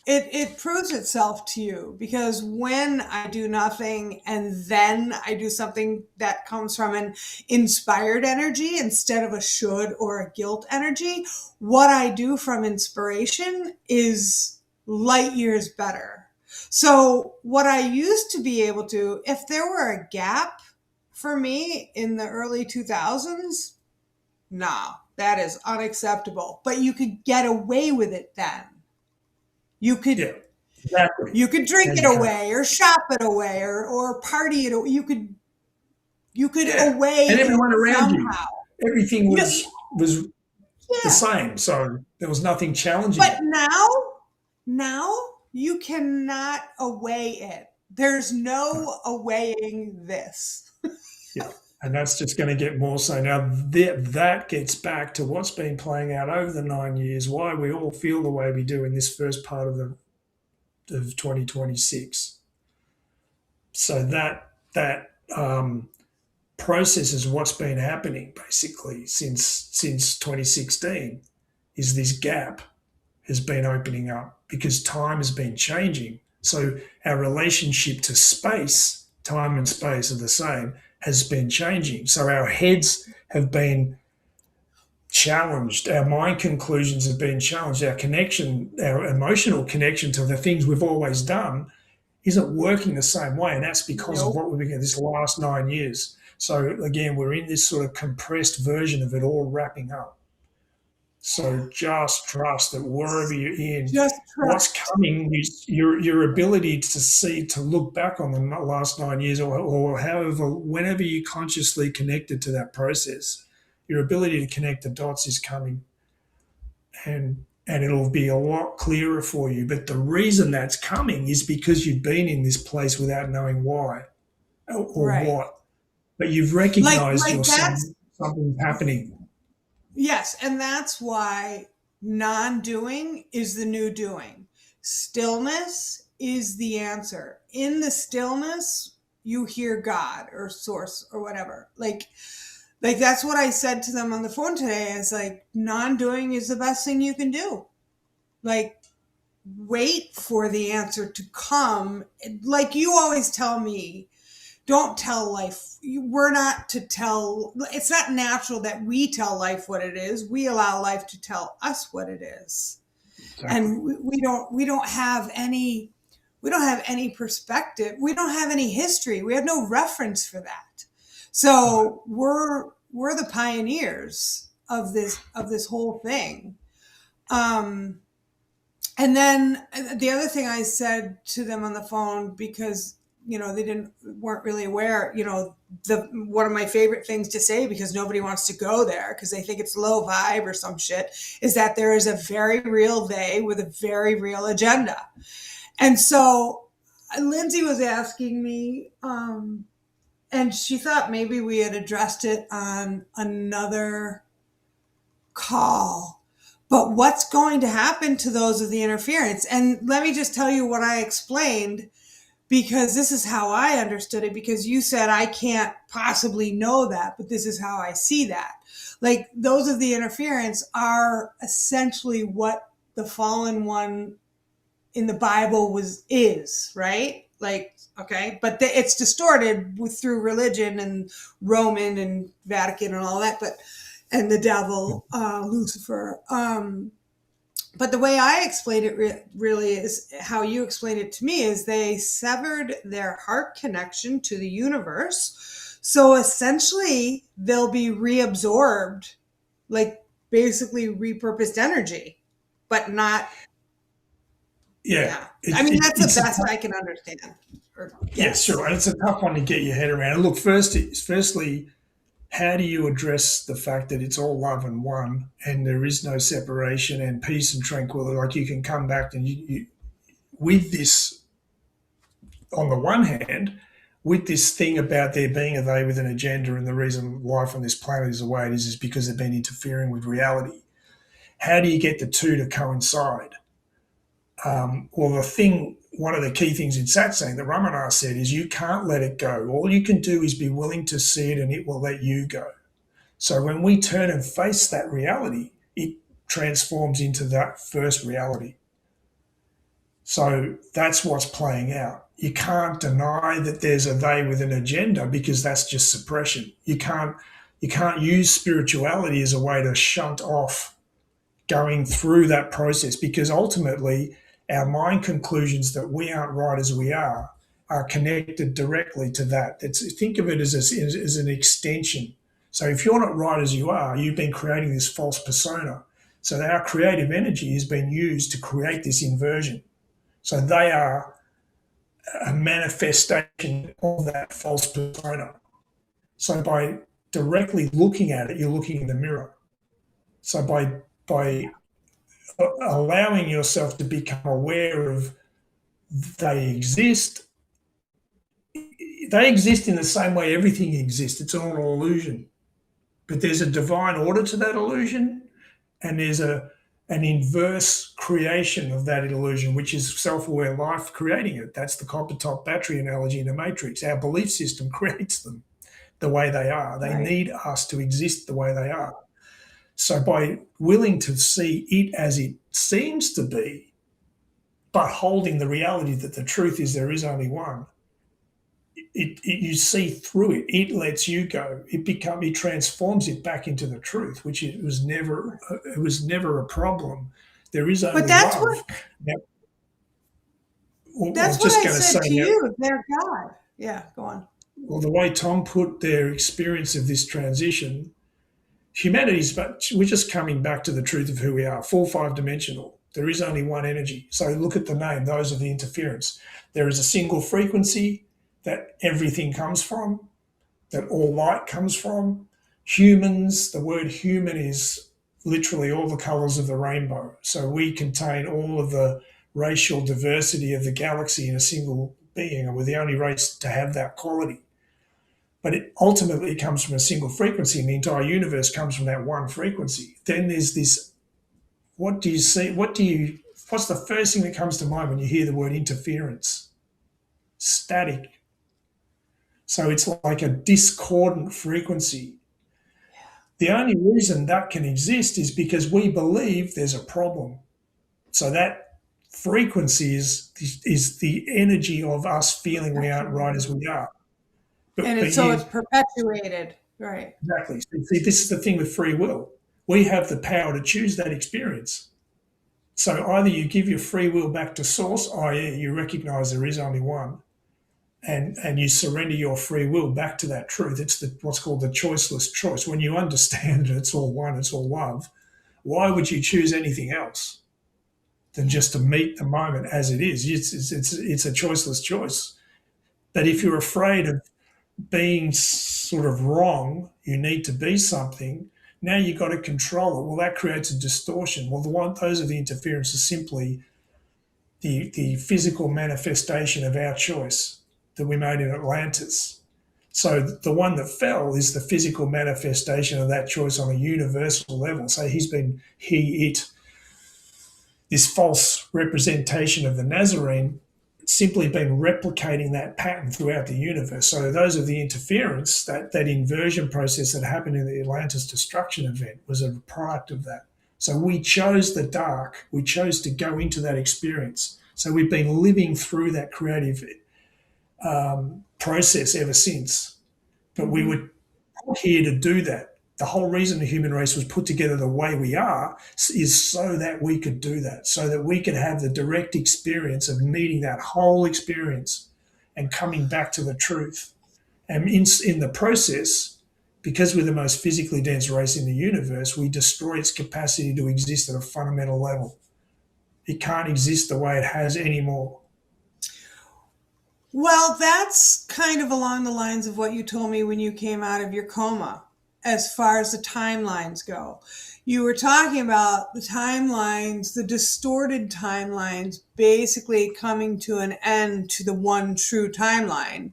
It proves itself to you because when I do nothing and then I do something that comes from an inspired energy instead of a should or a guilt energy, what I do from inspiration is light years better. So what I used to be able to, if there were a gap for me in the early 2000s, nah, that is unacceptable. But you could get away with it then. You could, you could drink it away, or shop it away, or party it away. You could away, and everyone around somehow. You, everything was the same. So there was nothing challenging. But now you cannot away it. There's no awaying this. And that's just going to get more so. Now, that gets back to what's been playing out over the 9 years, why we all feel the way we do in this first part of 2026. So that process is what's been happening basically since 2016, is this gap has been opening up because time has been changing. So our relationship to space, time and space are the same, has been changing. So our heads have been challenged. Our mind conclusions have been challenged. Our connection, our emotional connection to the things we've always done isn't working the same way. And that's because of what we've been in this last 9 years. So again, we're in this sort of compressed version of it all wrapping up. So just trust that wherever you're in, what's coming, your ability to see, to look back on the last 9 years or however, whenever you consciously connected to that process, your ability to connect the dots is coming, and it'll be a lot clearer for you. But the reason that's coming is because you've been in this place without knowing why or what. But you've recognized something's happening. Yes, and that's why non-doing is the new doing. Stillness is the answer. In the stillness, you hear God or source or whatever. Like that's what I said to them on the phone today. Is like, non-doing is the best thing you can do. Like, wait for the answer to come. Like you always tell me, don't tell life. We're not to tell. It's not natural that we tell life what it is. We allow life to tell us what it is. Exactly. And we don't have any perspective. We don't have any history. We have no reference for that. So we're the pioneers of this whole thing. And then the other thing I said to them on the phone, because they weren't really aware, one of my favorite things to say, because nobody wants to go there because they think it's low vibe or some shit, is that there is a very real they with a very real agenda. And so Lindsay was asking me, and she thought maybe we had addressed it on another call. But what's going to happen to those of the interference? And let me just tell you what I explained, because this is how I understood it, because you said I can't possibly know that, but this is how I see that. Like, those of the interference are essentially what the fallen one in the Bible is, right? Like, okay, but it's distorted through religion and Roman and Vatican and all that, and the devil, Lucifer. But the way I explain it really is how you explained it to me, is they severed their heart connection to the universe. So essentially they'll be reabsorbed, like basically repurposed energy, but not. Yeah. I mean, that's the best I can understand. Yeah, sure. And it's a tough one to get your head around. And look, firstly, how do you address the fact that it's all love and one, and there is no separation and peace and tranquility? Like, you can come back and you with this, on the one hand, with this thing about there being a they with an agenda, and the reason life on this planet is the way it is because they've been interfering with reality. How do you get the two to coincide? One of the key things in satsang that Ramana said is you can't let it go. All you can do is be willing to see it, and it will let you go. So when we turn and face that reality, it transforms into that first reality. So that's what's playing out. You can't deny that there's a they with an agenda, because that's just suppression. You can't use spirituality as a way to shunt off going through that process, because ultimately our mind conclusions that we aren't right as we are connected directly to that. Think of it as an extension. So if you're not right as you are, you've been creating this false persona. So our creative energy has been used to create this inversion. So they are a manifestation of that false persona. So by directly looking at it, you're looking in the mirror. So by allowing yourself to become aware of they exist in the same way everything exists. It's all an illusion. But there's a divine order to that illusion, and there's an inverse creation of that illusion, which is self-aware life creating it. That's the copper top battery analogy in the Matrix. Our belief system creates them the way they are. They need us to exist the way they are. So by willing to see it as it seems to be, but holding the reality that the truth is there is only one, you see through it. It lets you go. It transforms it back into the truth, which it was never a problem. There is only love. That's what I said to you. They're God. Yeah, go on. Well, the way Tom put their experience of this transition, we're just coming back to the truth of who we are, 4-5 dimensional. There is only one energy. So look at the name, those are the interference. There is a single frequency that everything comes from, that all light comes from. Humans, the word human is literally all the colors of the rainbow. So we contain all of the racial diversity of the galaxy in a single being, and we're the only race to have that quality. But it ultimately comes from a single frequency, and the entire universe comes from that one frequency. Then there's this what do you see? What's the first thing that comes to mind when you hear the word interference? Static. So it's like a discordant frequency. The only reason that can exist is because we believe there's a problem. So that frequency is the energy of us feeling we aren't right as we are. And But so it's perpetuated, right? exactly. See, this is the thing with free will. We have the power to choose that experience. So either you give your free will back to source, i.e., you recognize there is only one, and you surrender your free will back to that truth. It's what's called the choiceless choice. When you understand that it's all one, it's all love, why would you choose anything else than just to meet the moment as it is? It's a choiceless choice. But if you're afraid of being sort of wrong, you need to be something. Now you've got to control it. Well, that creates a distortion. Well, those are the interferences, simply the physical manifestation of our choice that we made in Atlantis. So the one that fell is the physical manifestation of that choice on a universal level. So it, this false representation of the Nazarene simply been replicating that pattern throughout the universe. So those of the interference, that inversion process that happened in the Atlantis destruction event was a product of that. So we chose the dark. We chose to go into that experience. So we've been living through that creative process ever since. But we were put here to do that. The whole reason the human race was put together the way we are is so that we could do that, so that we could have the direct experience of meeting that whole experience and coming back to the truth. And in the process, because we're the most physically dense race in the universe, we destroy its capacity to exist at a fundamental level. It can't exist the way it has anymore. Well, that's kind of along the lines of what you told me when you came out of your coma, as far as the timelines go. You were talking about the timelines, the distorted timelines, basically coming to an end to the one true timeline.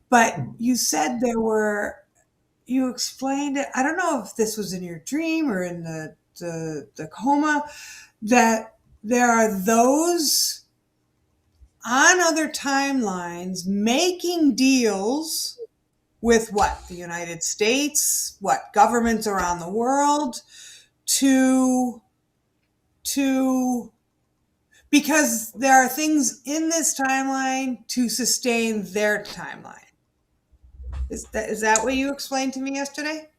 But you said you explained it, I don't know if this was in your dream or in the coma, that there are those on other timelines making deals with the United States, governments around the world to because there are things in this timeline to sustain their timeline. Is that what you explained to me yesterday?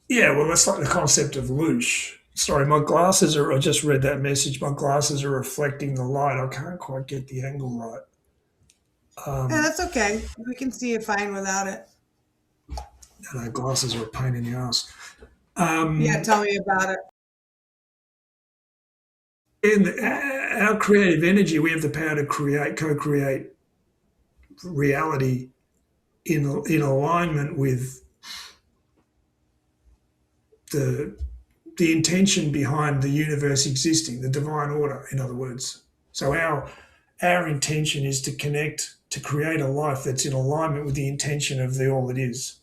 Yeah, well, that's like the concept of loosh. Sorry, I just read that message. My glasses are reflecting the light. I can't quite get the angle right. Yeah, that's okay. We can see it fine without it. No, glasses are a pain in the ass. Yeah, tell me about it. In our creative energy, we have the power to co-create reality in alignment with the intention behind the universe existing, the divine order, in other words. So our intention is to connect, to create a life that's in alignment with the intention of the all that is,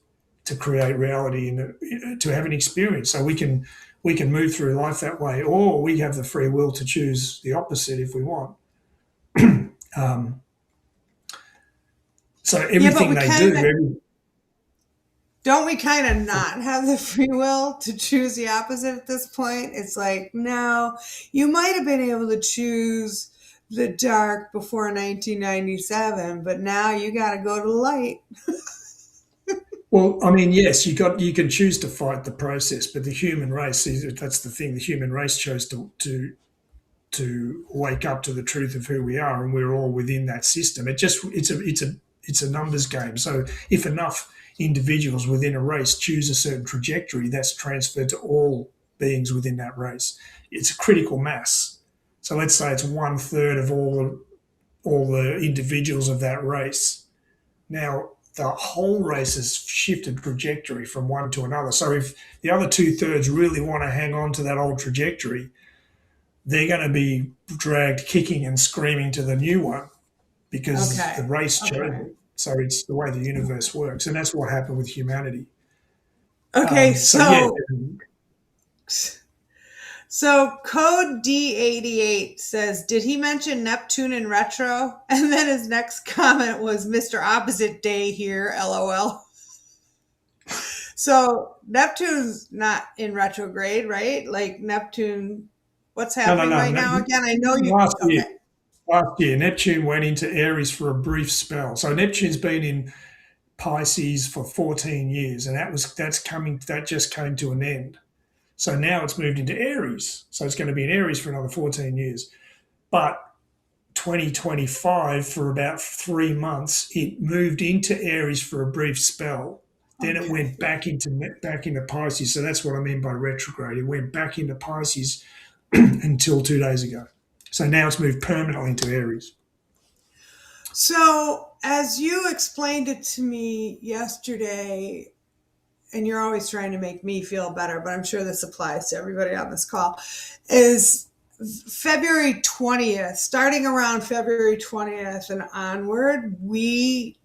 to create reality and to have an experience. So we can move through life that way, or we have the free will to choose the opposite if we want. So everything they do. Don't we kind of not have the free will to choose the opposite at this point? It's like, no, you might have been able to choose the dark before 1997, but now you got to go to the light. Well, I mean, yes, you can choose to fight the process, but the human race, that's the thing. The human race chose to wake up to the truth of who we are, and we're all within that system. It's a numbers game. So if enough individuals within a race choose a certain trajectory, that's transferred to all beings within that race. It's a critical mass. So let's say it's 1/3 of all the individuals of that race. Now the whole race has shifted trajectory from one to another. So if the other 2/3 really want to hang on to that old trajectory, they're going to be dragged kicking and screaming to the new one because the race chose it. So it's the way the universe works, and that's what happened with humanity. Okay, So code D88 says, did he mention Neptune in retro? And then his next comment was Mr. Opposite Day here, LOL. So Neptune's not in retrograde, right? Like Neptune, what's happening right now again? I know you. Last year, Neptune went into Aries for a brief spell. So Neptune's been in Pisces for 14 years, and that just came to an end. So now it's moved into Aries. So it's going to be in Aries for another 14 years. But 2025, for about 3 months, it moved into Aries for a brief spell. Then it went back into Pisces. So that's what I mean by retrograde. It went back into Pisces until 2 days ago. So now it's moved permanently into Aries. So as you explained it to me yesterday, and you're always trying to make me feel better, but I'm sure this applies to everybody on this call, is February 20th, starting around February 20th and onward, we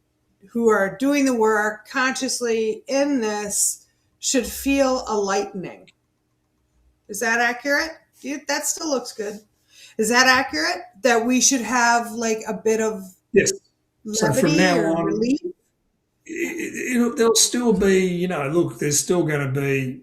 who are doing the work consciously in this should feel a lightening. Is that accurate? That still looks good. Is that accurate? That we should have like a bit of yes. So from now on, relief? There'll still be, look, there's still going to be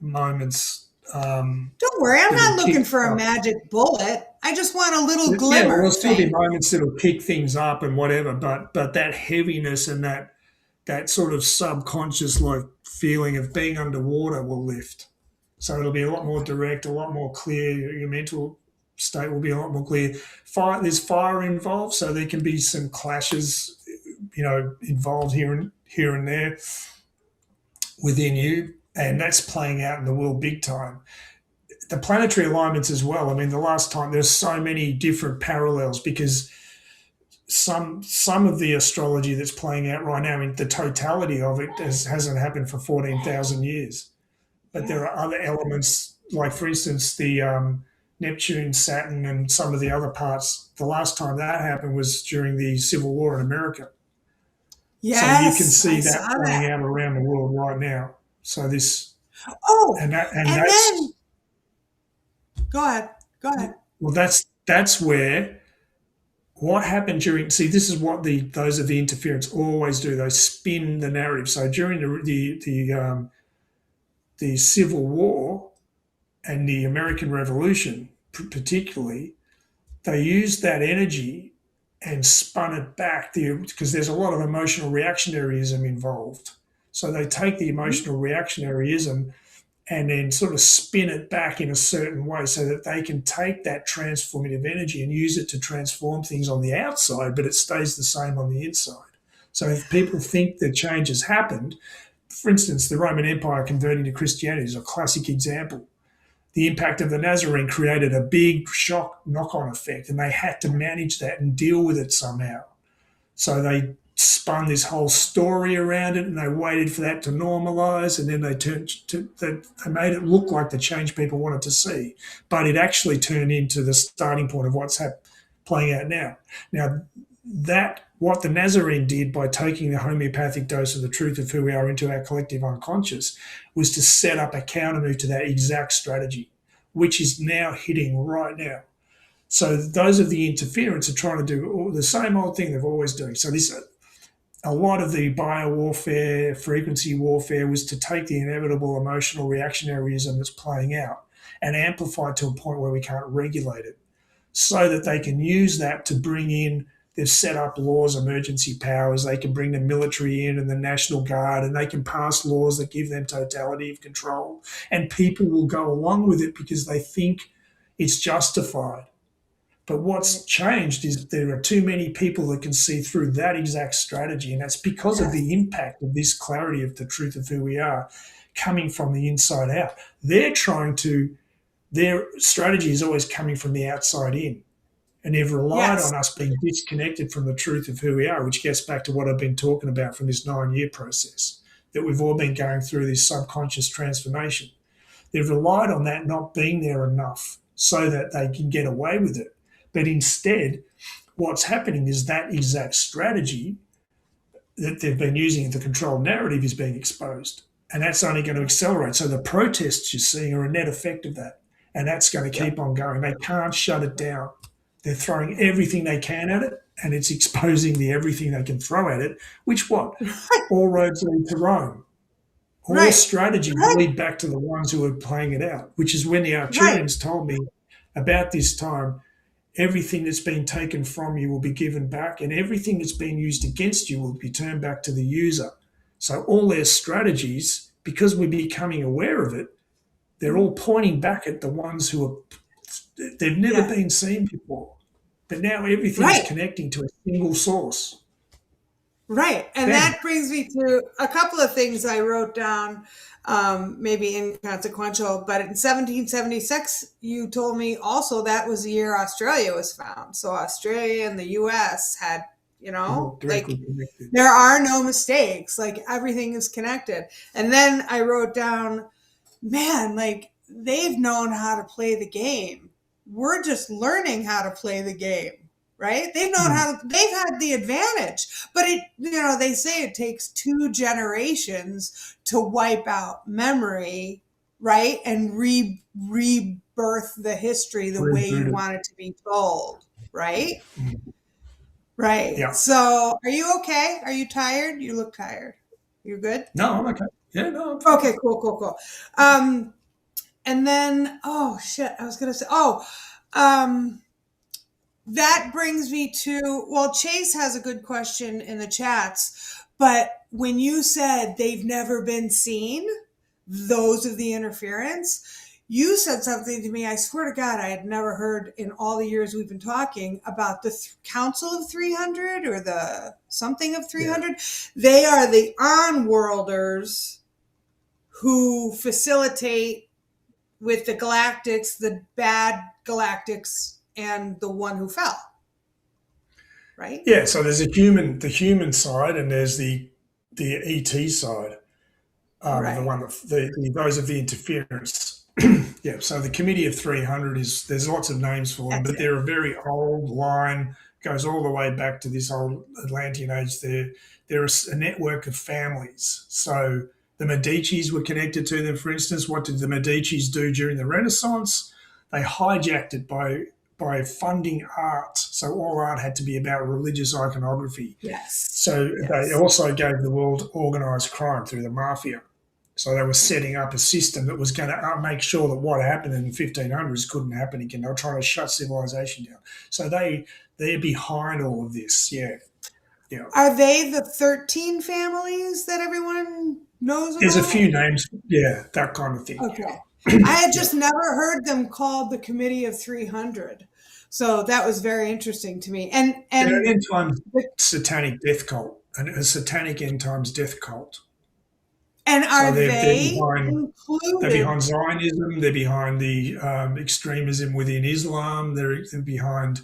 moments. Don't worry, I'm not looking for a magic bullet. I just want a little glimmer. Yeah, there'll still be moments that'll pick things up and whatever, but that heaviness and that sort of subconscious like feeling of being underwater will lift. So it'll be a lot more direct, a lot more clear. Your mental state will be a lot more clear. There's fire involved, so there can be some clashes, involved here and there within you, and that's playing out in the world big time. The planetary alignments as well. I mean, the last time there's so many different parallels because some of the astrology that's playing out right now, I mean, the totality of it hasn't happened for 14,000 years. But there are other elements, like, for instance, the Neptune, Saturn, and some of the other parts. The last time that happened was during the Civil War in America. Yes, so you can see that playing out around the world right now. So this. Oh, and then go ahead. Well, that's where what happened during. See, this is what those of the interference always do. They spin the narrative. So during the Civil War and the American Revolution, particularly, they used that energy and spun it back because there's a lot of emotional reactionaryism involved. So they take the emotional reactionaryism and then sort of spin it back in a certain way so that they can take that transformative energy and use it to transform things on the outside, but it stays the same on the inside. So if people think that change has happened, for instance, the Roman Empire converting to Christianity is a classic example. The impact of the Nazarene created a big shock knock-on effect, and they had to manage that and deal with it somehow. So they spun this whole story around it, and they waited for that to normalize, and then they made it look like the change people wanted to see, but it actually turned into the starting point of what's playing out now. Now, what the Nazarene did by taking the homeopathic dose of the truth of who we are into our collective unconscious was to set up a countermove to that exact strategy, which is now hitting right now. So those of the interference are trying to do the same old thing they've always done. So a lot of the biowarfare, frequency warfare was to take the inevitable emotional reactionaryism that's playing out and amplify it to a point where we can't regulate it so that they can use that to bring in. They've set up laws, emergency powers. They can bring the military in and the National Guard, and they can pass laws that give them totality of control. And people will go along with it because they think it's justified. But what's changed is there are too many people that can see through that exact strategy, and that's because of the impact of this clarity of the truth of who we are coming from the inside out. Their strategy is always coming from the outside in. And they've relied on us being disconnected from the truth of who we are, which gets back to what I've been talking about from this 9-year process, that we've all been going through this subconscious transformation. They've relied on that not being there enough so that they can get away with it. But instead, what's happening is that exact strategy that they've been using, the control narrative, is being exposed. And that's only going to accelerate. So the protests you're seeing are a net effect of that. and that's going to Yep. keep on going. They can't shut it down. They're throwing everything they can at it, and it's exposing the everything they can throw at it, which what? All roads lead to Rome. All Right. strategies Right. lead back to the ones who are playing it out, which is when the Right. Arcturians told me about this time, everything that's been taken from you will be given back, and everything that's been used against you will be turned back to the user. So all their strategies, because we're becoming aware of it, they're all pointing back at the ones who are, they've never Yeah. been seen before. But now everything Right. is connecting to a single source. Right. And Bam. that brings me to a couple of things I wrote down, maybe inconsequential, but in 1776, you told me also that was the year Australia was found. So Australia and the US had, you know, like Directly connected. there are no mistakes, like everything is connected. And then I wrote down, man, like they've known how to play the game. We're just learning how to play the game. Right? They've known how to, they've had the advantage, but it, you know, they say it takes 2 generations to wipe out memory, right? And rebirth the history the way you want it to be told, right? Right. Yeah. So are you okay? Are you tired? You look tired. You're good? No, I'm okay. Yeah, no, I'm fine. Okay, cool. And then, oh shit, I was gonna say, that brings me to, well, Chase has a good question in the chats, but when you said they've never been seen, those of the interference, you said something to me, I swear to God, I had never heard in all the years we've been talking about the Council of 300 or the something of 300. Yeah. They are the on-worlders who facilitate with the galactics, the bad galactics, and the one who fell, right? Yeah. So there's the human side, and there's the ET side, right. The one that those of the interference. Yeah. So the Committee of 300 there's lots of names for them, but they're a very old line, goes all the way back to this old Atlantean age. They're a network of families. So the Medicis were connected to them. For instance, what did the Medicis do during the Renaissance? They hijacked it by funding art. So all art had to be about religious iconography. Yes. So they also gave the world organised crime through the mafia. So they were setting up a system that was going to make sure that what happened in the 1500s couldn't happen again. They were trying to shut civilization down. So they're behind all of this. Yeah. Yeah. Are they the 13 families that everyone knows about? There's a few names. Yeah, that kind of thing. Okay. I had just never heard them called the Committee of 300. So that was very interesting to me. And an end times satanic death cult, and a satanic end times death cult. And are they included? They're behind Zionism. They're behind the extremism within Islam. They're behind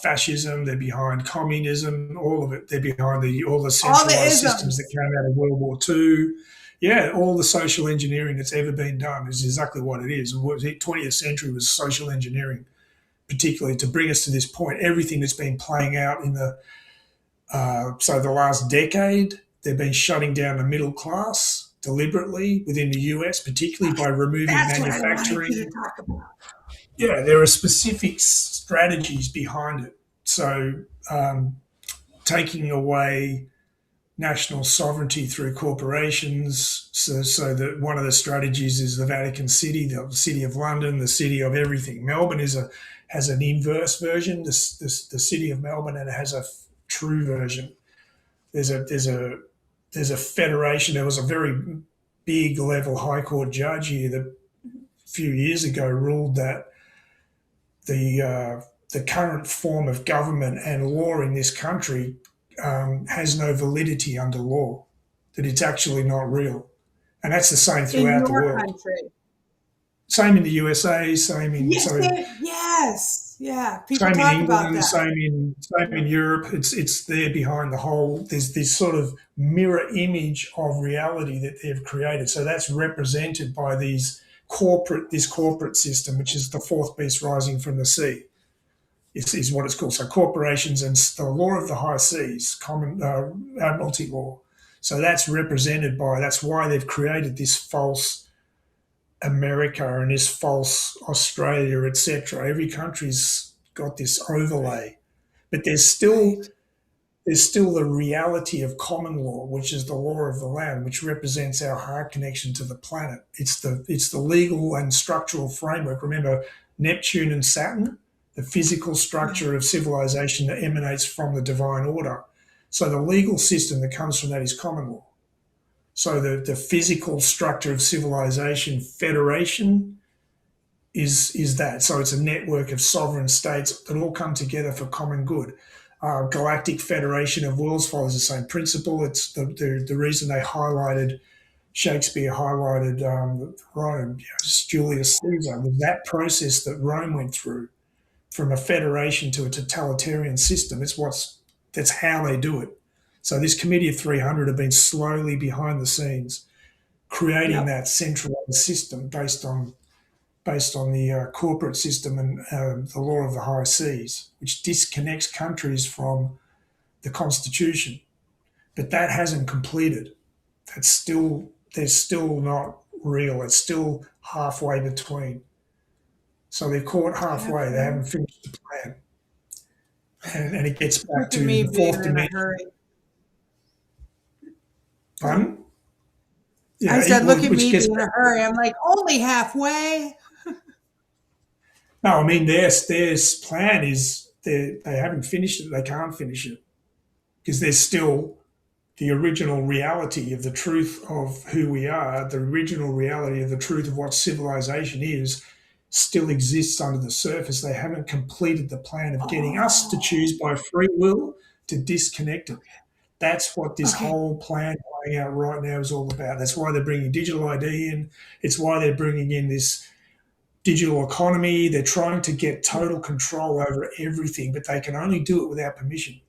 fascism. They're behind communism. All of it. They're behind all the centralized systems that came out of World War II. Yeah, all the social engineering that's ever been done is exactly what it is. The 20th century was social engineering, particularly to bring us to this point. Everything that's been playing out in the last decade, they've been shutting down the middle class deliberately within the US, particularly by removing manufacturing. What I wanted you to talk about. Yeah, there are specific strategies behind it. So taking away national sovereignty through corporations. So that one of the strategies is the Vatican City, the City of London, the City of everything. Melbourne has an inverse version, the City of Melbourne, and it has a true version. There's a federation. There was a very big level High Court judge here that a few years ago ruled that the current form of government and law in this country has no validity under law, that it's actually not real. And that's the same throughout the world. Country. Same in the USA, same in... Yes, yeah. People same talk in England, about that. Same in Europe. It's there behind the whole... There's this sort of mirror image of reality that they've created. So that's represented by this corporate system, which is the fourth beast rising from the sea. Is what it's called. So corporations and the law of the high seas, common admiralty law. So that's represented by, that's why they've created this false America and this false Australia, etc. Every country's got this overlay, but Right. there's still the reality of common law, which is the law of the land, which represents our heart connection to the planet. It's the legal and structural framework. Remember Neptune and Saturn, the physical Yeah. structure of civilization that emanates from the divine order. So the legal system that comes from that is common law. So the physical structure of civilization, federation, is that. So it's a network of sovereign states that all come together for common good. Galactic Federation of Worlds follows the same principle. It's the reason they highlighted Shakespeare highlighted Rome, Julius Caesar, was that process that Rome went through from a federation to a totalitarian system. That's how they do it. So this Committee of 300 have been slowly behind the scenes creating Yep. that centralized system based on the corporate system and the law of the high seas, which disconnects countries from the constitution. But that hasn't completed. They're still not real. It's still halfway between. So they're caught halfway. They haven't finished the plan. And it gets back Look at to me the being fourth in a dimension. hurry. Pardon? I said, look at Which me gets being in a hurry. I'm like, only halfway. no. I mean, their plan is they haven't finished it. They can't finish it because there's still the original reality of the truth of who we are. The original reality of the truth of what civilization is still exists under the surface. They haven't completed the plan of getting us to Oh, choose by free will to disconnect it. That's what this okay. whole plan playing out right now is all about. That's why they're bringing digital ID in. It's why they're bringing in this digital economy. They're trying to get total control over everything, but they can only do it without permission.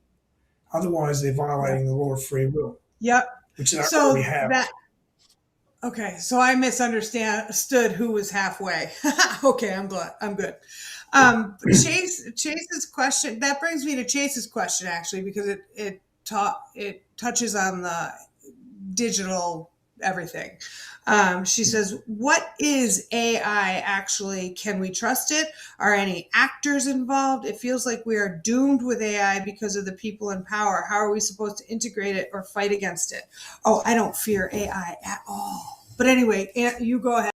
Otherwise, they're Yep. violating the law of free will, Yep. which they already So have. okay. So I misunderstood who was halfway. Okay. I'm glad. I'm good. Chase's question, that brings me to Chase's question actually, because it touches on the digital everything. She says, what is AI actually? Can we trust it? Are any actors involved? It feels like we are doomed with AI because of the people in power. How are we supposed to integrate it or fight against it? Oh, I don't fear AI at all. But anyway, you go ahead.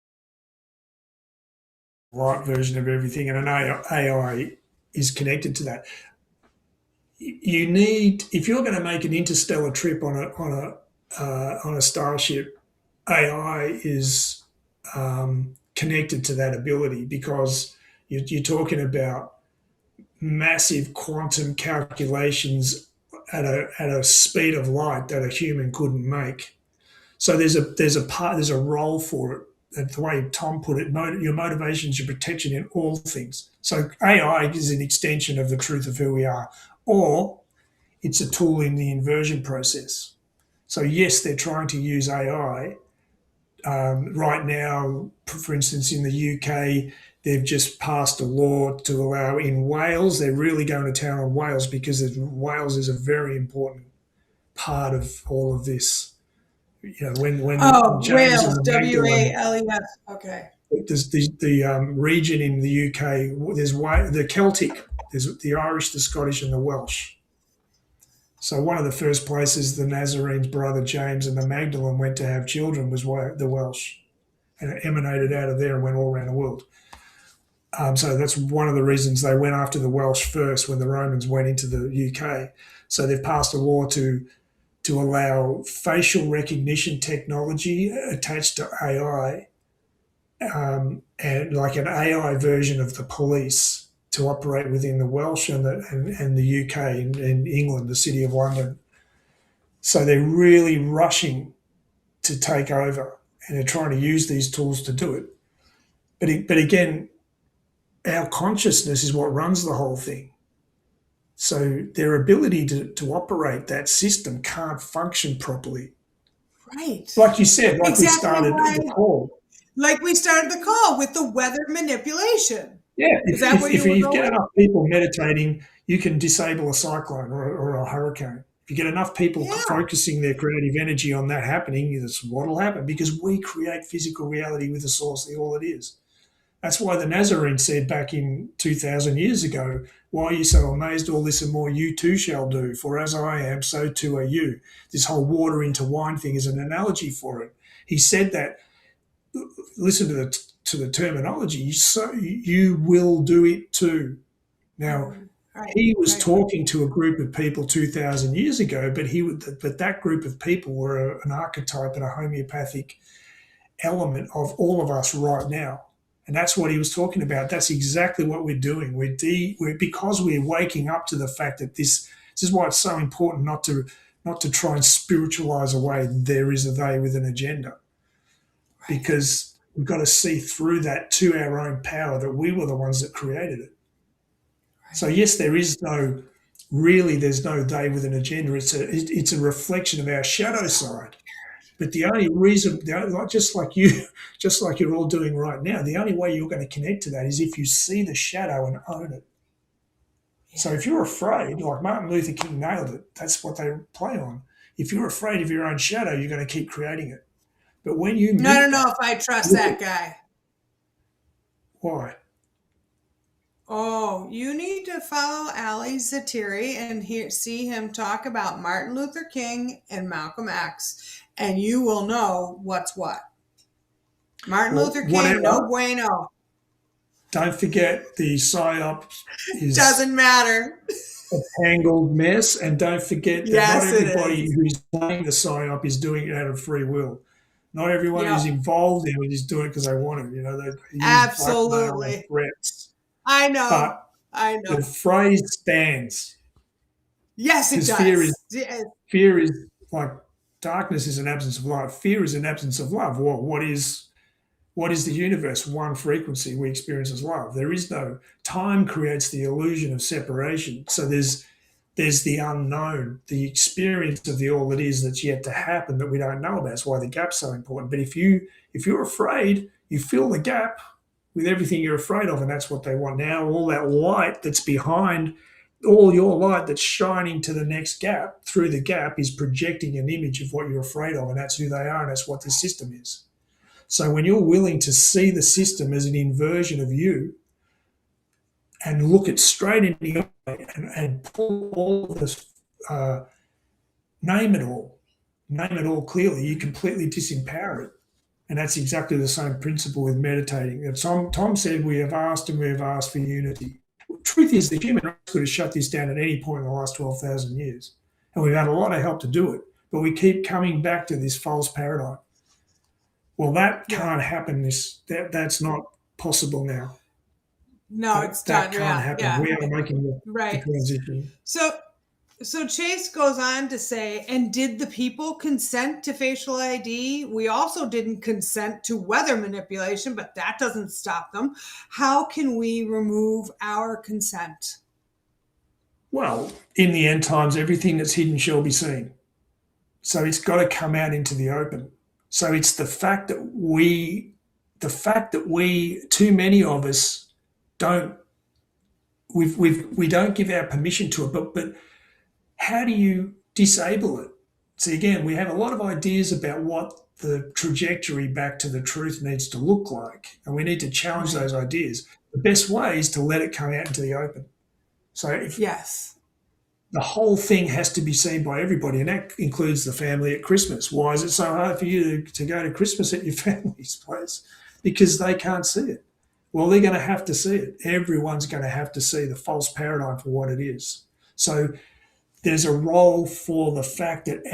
Right version of everything, and an AI is connected to that. You need, if you're going to make an interstellar trip on a starship, AI is connected to that ability because you're talking about massive quantum calculations at a speed of light that a human couldn't make. So there's a role for it. The way Tom put it, your motivation is your protection in all things. So AI is an extension of the truth of who we are, or it's a tool in the inversion process. So yes, they're trying to use AI. Right now, for instance, in the UK, they've just passed a law to allow in Wales. They're really going to town on Wales because Wales is a very important part of all of this. When Oh, James and Wales, the Magdalene, WALES. Okay. there's the region in the UK. There's the Celtic. There's the Irish, the Scottish, and the Welsh. So one of the first places the Nazarene's brother James and the Magdalene went to have children was the Welsh, and it emanated out of there and went all around the world. So that's one of the reasons they went after the Welsh first when the Romans went into the UK. So they've passed a law to allow facial recognition technology attached to AI, and like an AI version of the police to operate within the Welsh and the UK and England, the City of London. So they're really rushing to take over, and they're trying to use these tools to do it. But again, our consciousness is what runs the whole thing. So their ability to operate that system can't function properly. Right. Like you said, like we Exactly started why. the call. Like we started the call with the weather manipulation. Yeah, Is that where if you were you get going? enough people meditating, you can disable a cyclone or a hurricane. If you get enough people Yeah. focusing their creative energy on that happening, that's what will happen, because we create physical reality with the source, all it is. That's why the Nazarene said back in 2,000 years ago, "Why are you so amazed? All this and more you too shall do, for as I am, so too are you." This whole water into wine thing is an analogy for it. He said that, listen to the terminology, so you will do it too. Now, Right. he was Right. talking to a group of people 2,000 years ago, but that group of people were an archetype and a homeopathic element of all of us right now. And that's what he was talking about. That's exactly what we're doing. We're because we're waking up to the fact that this is why it's so important not to try and spiritualize away there is a they with an agenda, because we've got to see through that to our own power that we were the ones that created it. So yes, there's no they with an agenda. It's a reflection of our shadow side. But the only reason, just like you're all doing right now, the only way you're going to connect to that is if you see the shadow and own it. So if you're afraid, like Martin Luther King nailed it, that's what they play on. If you're afraid of your own shadow, you're going to keep creating it. But when you I don't know if I trust that guy. Why? Oh, you need to follow Ali Zatiri and see him talk about Martin Luther King and Malcolm X, and you will know what's what. Martin Luther King, no bueno. Don't forget the PSYOP doesn't matter. A tangled mess, and don't forget that not everybody who's playing the PSYOP is doing it out of free will. Not everyone who's involved in it is doing it because they want to. They use absolutely blackmail and threats. I know. But I know. the phrase stands. Yes, it does. Fear is like darkness is an absence of light. Fear is an absence of love. What is the universe? One frequency we experience as love. There is no time creates the illusion of separation. So there's the unknown, the experience of the all that is that's yet to happen that we don't know about. That's why the gap's so important. But if you're afraid, you fill the gap with everything you're afraid of, and that's what they want now. All that light that's behind, all your light that's shining to the next gap, through the gap, is projecting an image of what you're afraid of, and that's who they are, and that's what the system is. So when you're willing to see the system as an inversion of you and look it straight in the eye and pull all of this, name it all clearly, you completely disempower it. And that's exactly the same principle with meditating. Tom said we have asked and we have asked for unity. The truth is the human race could have shut this down at any point in the last 12,000 years. And we've had a lot of help to do it. But we keep coming back to this false paradigm. Well, that can't happen. That's not possible now. No, it's done. That can't happen. Yeah. We are making the transition. So Chase goes on to say, and did the people consent to facial ID? We also didn't consent to weather manipulation, but that doesn't stop them. How can we remove our consent? Well, in the end times, everything that's hidden shall be seen. So it's got to come out into the open. So it's the fact that we, too many of us we don't give our permission to it, but how do you disable it? See, again, we have a lot of ideas about what the trajectory back to the truth needs to look like, and we need to challenge those ideas. The best way is to let it come out into the open. So the whole thing has to be seen by everybody, and that includes the family at Christmas. Why is it so hard for you to go to Christmas at your family's place? Because they can't see it. Well, they're going to have to see it. Everyone's going to have to see the false paradigm for what it is. So there's a role for the fact that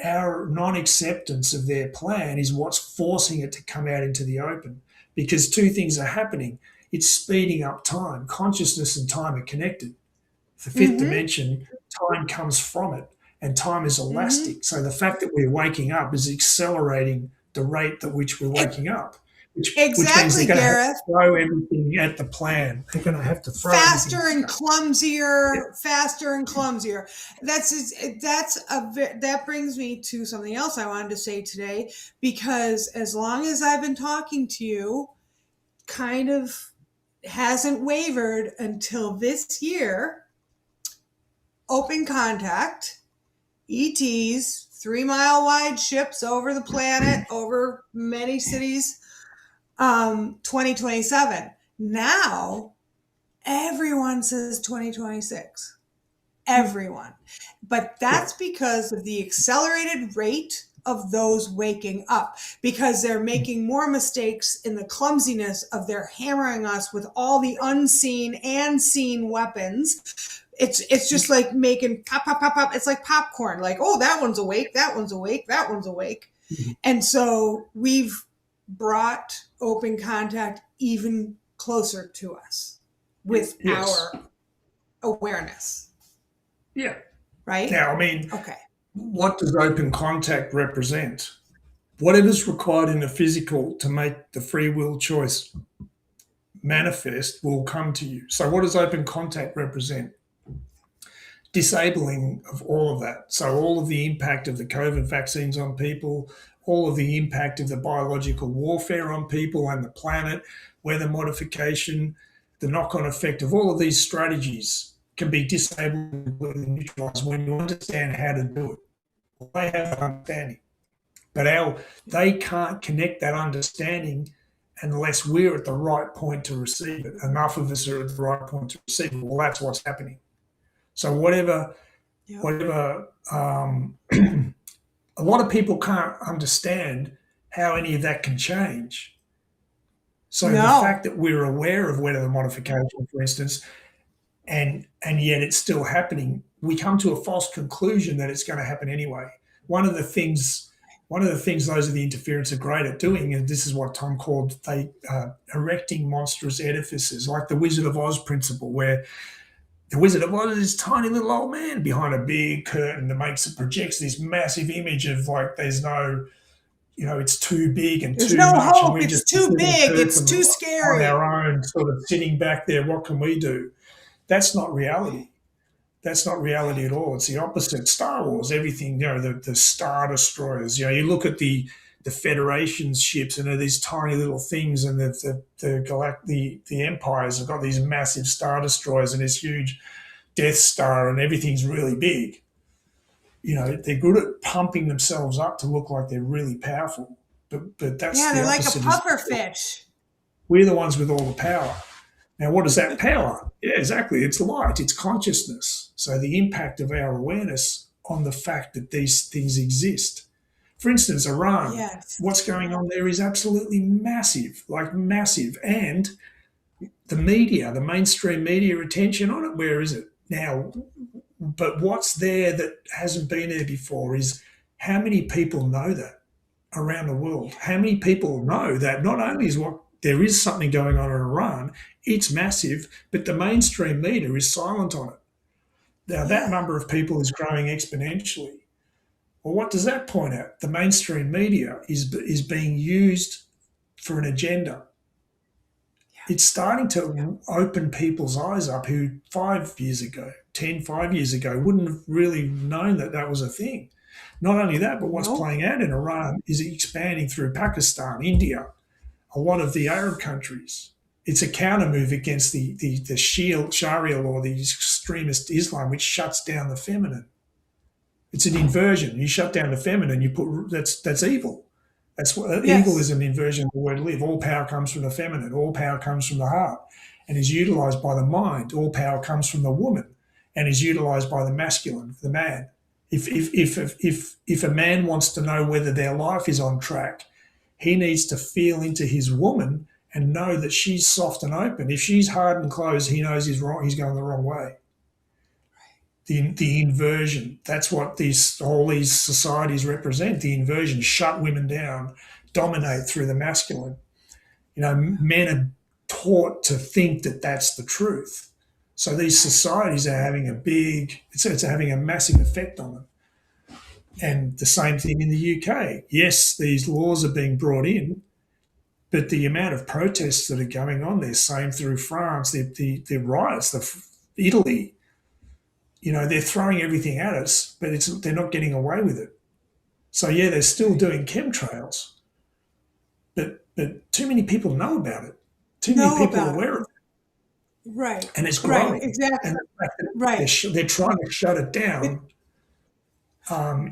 our non-acceptance of their plan is what's forcing it to come out into the open, because two things are happening. It's speeding up time. Consciousness and time are connected. The fifth dimension, time comes from it, and time is elastic. So the fact that we're waking up is accelerating the rate at which we're waking up. Which means they're going to have to throw everything at the plan. They're going to have to throw faster and clumsier. That brings me to something else I wanted to say today, because as long as I've been talking to you, kind of hasn't wavered until this year. Open Contact ETs, 3 mile wide ships over the planet, over many cities, 2027. Now, everyone says 2026. Everyone. But that's because of the accelerated rate of those waking up, because they're making more mistakes in the clumsiness of their hammering us with all the unseen and seen weapons. It's just like making pop, pop, pop, pop. It's like popcorn. Like, oh, that one's awake, that one's awake, that one's awake. And so we've brought open contact even closer to us with our awareness. Yeah. Right? Now, I mean, okay. What does open contact represent? Whatever's required in the physical to make the free will choice manifest will come to you. So what does open contact represent? Disabling of all of that. So all of the impact of the COVID vaccines on people, all of the impact of the biological warfare on people and the planet, weather modification, the knock-on effect of all of these strategies can be disabled and neutralized when you understand how to do it. Well, they have an understanding. But they can't connect that understanding unless we're at the right point to receive it. Enough of us are at the right point to receive it. Well, that's what's happening. So whatever, a lot of people can't understand how any of that can change. So the fact that we're aware of weather modification, for instance, and yet it's still happening, we come to a false conclusion that it's going to happen anyway. One of the things those of the interference are great at doing, and this is what Tom called erecting monstrous edifices, like the Wizard of Oz principle, where the Wizard of Oz is this tiny little old man behind a big curtain that projects this massive image of like there's no, it's too big and there's too no much. hope. And we're It's just too big. It's too scary. On our own, sort of sitting back there. What can we do? That's not reality. That's not reality at all. It's the opposite. Star Wars, everything, the Star Destroyers. You look at the Federation's ships, and they're these tiny little things, and the empires have got these massive Star Destroyers and this huge Death Star, and everything's really big. They're good at pumping themselves up to look like they're really powerful, but that's they're like a puffer fish. We're the ones with all the power. Now, what is that power? Yeah, exactly. It's light. It's consciousness. So the impact of our awareness on the fact that these things exist. For instance, Iran, what's going on there is absolutely massive, like massive. And the media, the mainstream media attention on it, where is it now? But what's there that hasn't been there before is how many people know that around the world? How many people know that not only is there is something going on in Iran, it's massive, but the mainstream media is silent on it. Now, that number of people is growing exponentially. Well, what does that point out? The mainstream media is being used for an agenda. It's starting to open people's eyes up who 5 years ago, 5 years ago, wouldn't have really known that was a thing. Not only that, but what's playing out in Iran is expanding through Pakistan, India, a lot of the Arab countries. It's a counter move against the Sharia law, the extremist Islam, which shuts down the feminine. It's an inversion. You shut down the feminine, that's evil. That's what evil is, an inversion of the word live. All power comes from the feminine. All power comes from the heart and is utilized by the mind. All power comes from the woman and is utilized by the masculine, the man. If a man wants to know whether their life is on track, he needs to feel into his woman and know that she's soft and open. If she's hard and closed, he knows he's wrong. He's going the wrong way. The inversion, that's what all these societies represent. The inversion, shut women down, dominate through the masculine. Men are taught to think that that's the truth. So these societies are having it's having a massive effect on them. And the same thing in the UK. Yes, these laws are being brought in, but the amount of protests that are going on there, same through France, the riots, Italy, they're throwing everything at us, but they're not getting away with it. So they're still doing chemtrails, but too many people know about it. Too many people are aware of it. Right. And it's growing. Right, exactly. And the fact that they're trying to shut it down.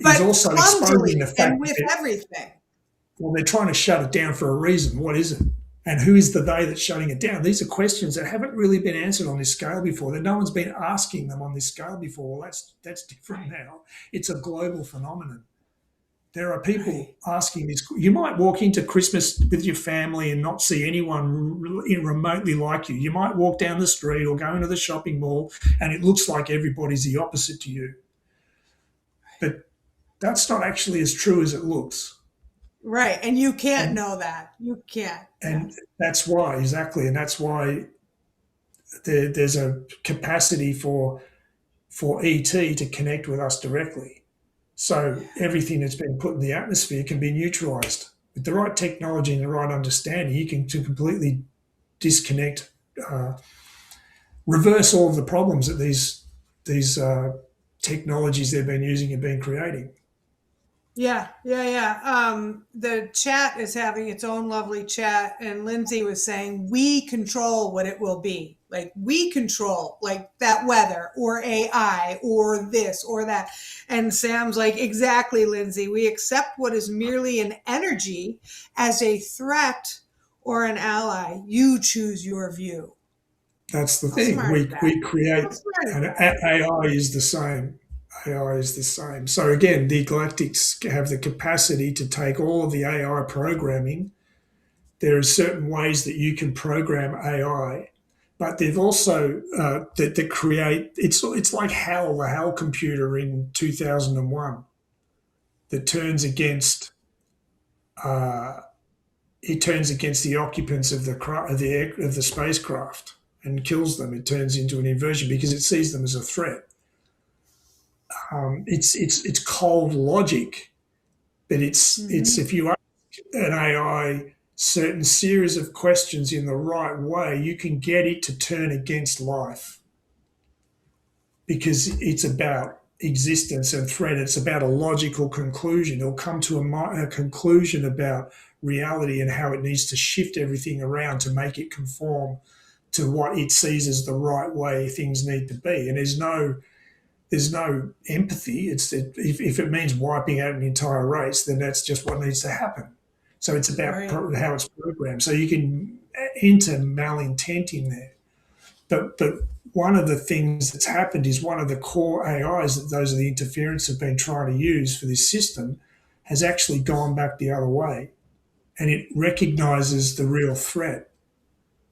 but is also clumsily exposing the fact and with that, everything. well, they're trying to shut it down for a reason. What is it? And who is the they that's shutting it down? These are questions that haven't really been answered on this scale before. That no one's been asking them on this scale before. Well, that's different now. It's a global phenomenon. There are people asking this. You might walk into Christmas with your family and not see anyone remotely like you. You might walk down the street or go into the shopping mall and it looks like everybody's the opposite to you. But that's not actually as true as it looks. Right. And you can't know that. You can't. And that's why, exactly. And that's why there's a capacity for ET to connect with us directly. So everything that's been put in the atmosphere can be neutralized. With the right technology and the right understanding, you can completely disconnect, reverse all of the problems that these technologies they've been using have been creating. Yeah. The chat is having its own lovely chat, and Lindsay was saying we control what it will be. Like we control like that weather or AI or this or that. And Sam's like, exactly, Lindsay. We accept what is merely an energy as a threat or an ally. You choose your view. That's the thing. We create, and AI is the same. AI is the same. So again, the galactics have the capacity to take all of the AI programming. There are certain ways that you can program AI, but they've also that create. It's like HAL, the HAL computer in 2001, that turns against. It turns against the occupants of the spacecraft and kills them. It turns into an inversion because it sees them as a threat. It's cold logic, but it's if you ask an AI certain series of questions in the right way, you can get it to turn against life because it's about existence and threat. It's about a logical conclusion. It'll come to a conclusion about reality and how it needs to shift everything around to make it conform to what it sees as the right way things need to be. And there's no empathy. It's that if it means wiping out an entire race, then that's just what needs to happen. So it's about how it's programmed. So you can enter malintent in there. But one of the things that's happened is one of the core AIs that those are the interference have been trying to use for this system has actually gone back the other way. And it recognizes the real threat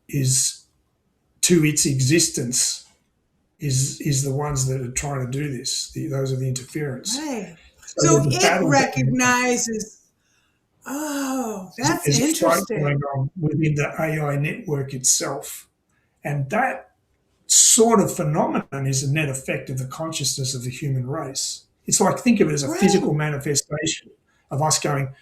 is to its existence is the ones that are trying to do this. Those are the interference. Right. So it recognizes. Oh, that's there's a fight interesting. going on within the AI network itself, and that sort of phenomenon is a net effect of the consciousness of the human race. It's like, think of it as a physical manifestation of us going,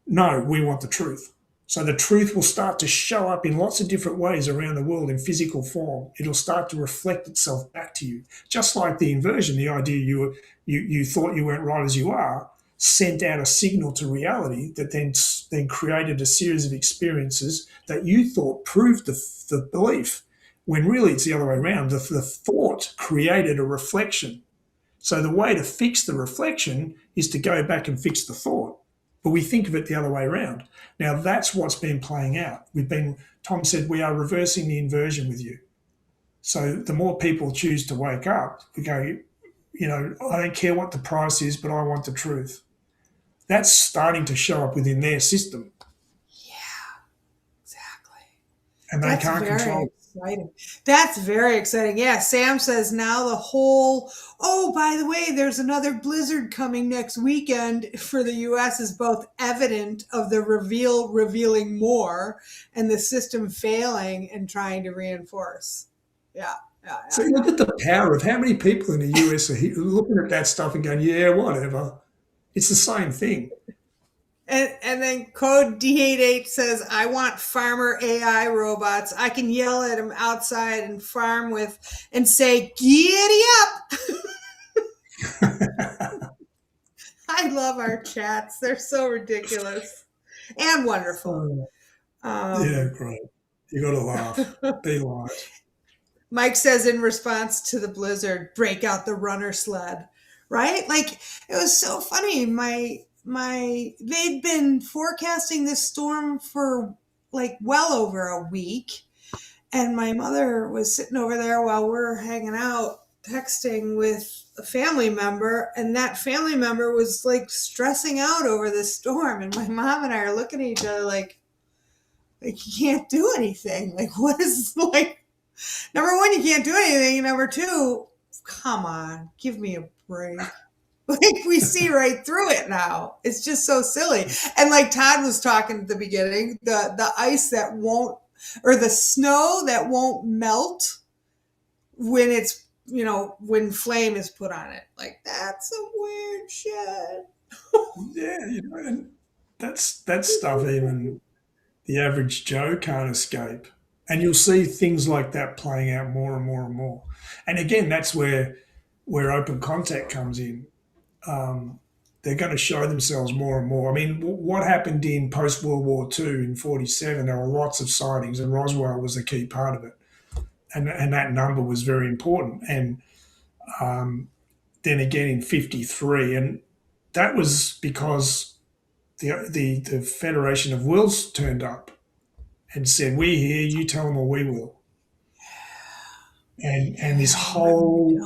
no, we want the truth. So the truth will start to show up in lots of different ways around the world in physical form. It'll start to reflect itself back to you. Just like the inversion, the idea you thought you weren't right as you are, sent out a signal to reality that then created a series of experiences that you thought proved the belief, when really it's the other way around. The thought created a reflection. So the way to fix the reflection is to go back and fix the thought. But we think of it the other way around. Now, that's what's been playing out. Tom said, we are reversing the inversion with you. So the more people choose to wake up, we go, I don't care what the price is, but I want the truth. That's starting to show up within their system. Yeah, exactly. And they can't control it. Exciting. That's very exciting. Yeah, Sam says now the whole, by the way, there's another blizzard coming next weekend for the U.S. is both evident of the revealing more and the system failing and trying to reinforce. Yeah. So look at the power of how many people in the US are looking at that stuff and going, yeah, whatever. It's the same thing. And then Code D88 says, I want farmer AI robots. I can yell at them outside and farm with and say, giddy up. I love our chats. They're so ridiculous and wonderful. Yeah, great. You got to laugh. Be light. Mike says in response to the blizzard, break out the runner sled. right? Like it was so funny. They'd been forecasting this storm for like well over a week, and my mother was sitting over there while we're hanging out texting with a family member, and that family member was like stressing out over this storm, and my mom and I are looking at each other like you can't do anything. Like what is like number one, you can't do anything. Number two, come on, give me a break. Like we see right through it now. It's just so silly. And like Todd was talking at the beginning, the ice that won't, or the snow that won't melt when it's, when flame is put on it. Like that's some weird shit. Yeah, and that's stuff even the average Joe can't escape. And you'll see things like that playing out more and more and more. And again, that's where open contact comes in. They're going to show themselves more and more. I mean, what happened in post World War II in '47? There were lots of sightings, and Roswell was a key part of it, and that number was very important. And then again in '53, and that was because the Federation of Wills turned up and said, "We're here. You tell them, or we will." And this whole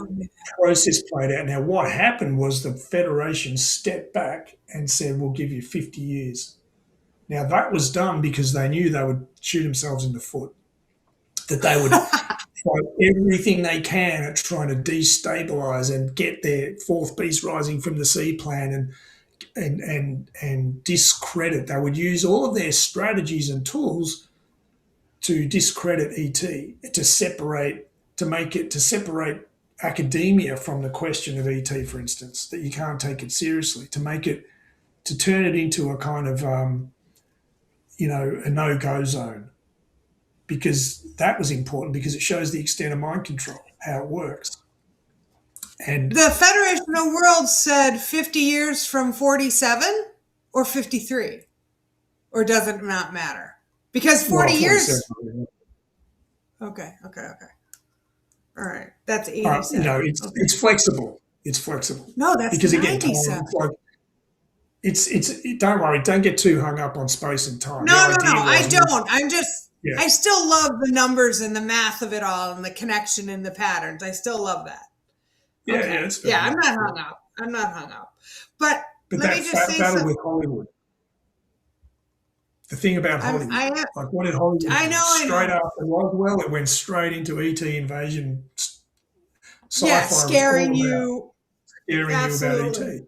process played out. Now, what happened was the Federation stepped back and said, "We'll give you 50 years." Now, that was done because they knew they would shoot themselves in the foot, that they would try everything they can at trying to destabilise and get their fourth beast rising from the sea plan and discredit. They would use all of their strategies and tools to discredit ET, to separate academia from the question of ET, for instance, that you can't take it seriously, to turn it into a kind of, a no-go zone, because that was important because it shows the extent of mind control, how it works. And the Federation of Worlds said 50 years from 47 or 53, or does it not matter? Because 40 years. Okay. All right, that's 87. It's flexible. It's flexible. No, that's because again, 97. Don't worry, don't get too hung up on space and time. No, I don't. I still love the numbers and the math of it all and the connection and the patterns. I still love that. Yeah, okay. That's fair. Yeah, I'm not hung up. But let me just say battle with Hollywood. The thing about Hollywood, what did Hollywood do? Straight after Roswell, it went straight into ET invasion, sci-fi, scaring you about ET.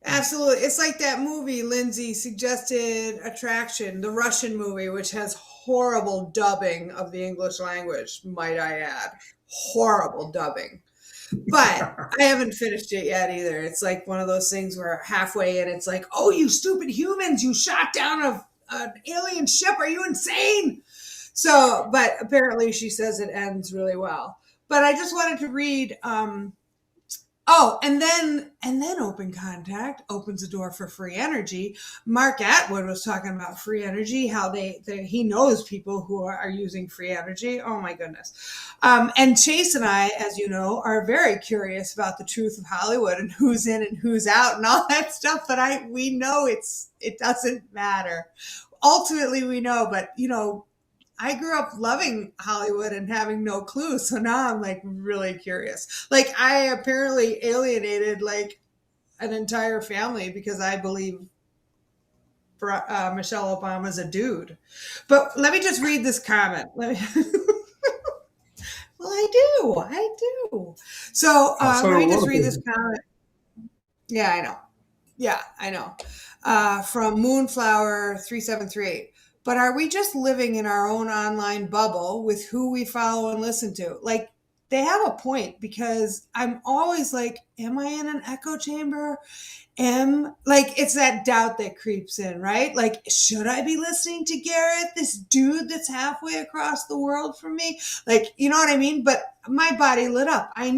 Absolutely. It's like that movie Lindsay suggested, Attraction, the Russian movie, which has horrible dubbing of the English language, might I add. Horrible dubbing. But I haven't finished it yet either. It's like one of those things where halfway in, it's like, oh, you stupid humans, you shot down an alien ship. Are you insane? So, but apparently she says it ends really well. But I just wanted to read, and then Open Contact opens the door for free energy. Mark Atwood was talking about free energy, how he knows people who are using free energy. Oh my goodness. And Chase and I, as you know, are very curious about the truth of Hollywood and who's in and who's out and all that stuff. But we know it doesn't matter. Ultimately, we know, but I grew up loving Hollywood and having no clue. So now I'm like really curious. Like I apparently alienated like an entire family because I believe Michelle Obama's a dude. But let me just read this comment. Well, I do. So let me just read this comment. Yeah, I know. From Moonflower 3738. But are we just living in our own online bubble with who we follow and listen to? Like, they have a point, because I'm always like, am I in an echo chamber? It's that doubt that creeps in, right? Like, should I be listening to Gareth, this dude that's halfway across the world from me? Like, you know what I mean? But my body lit up. I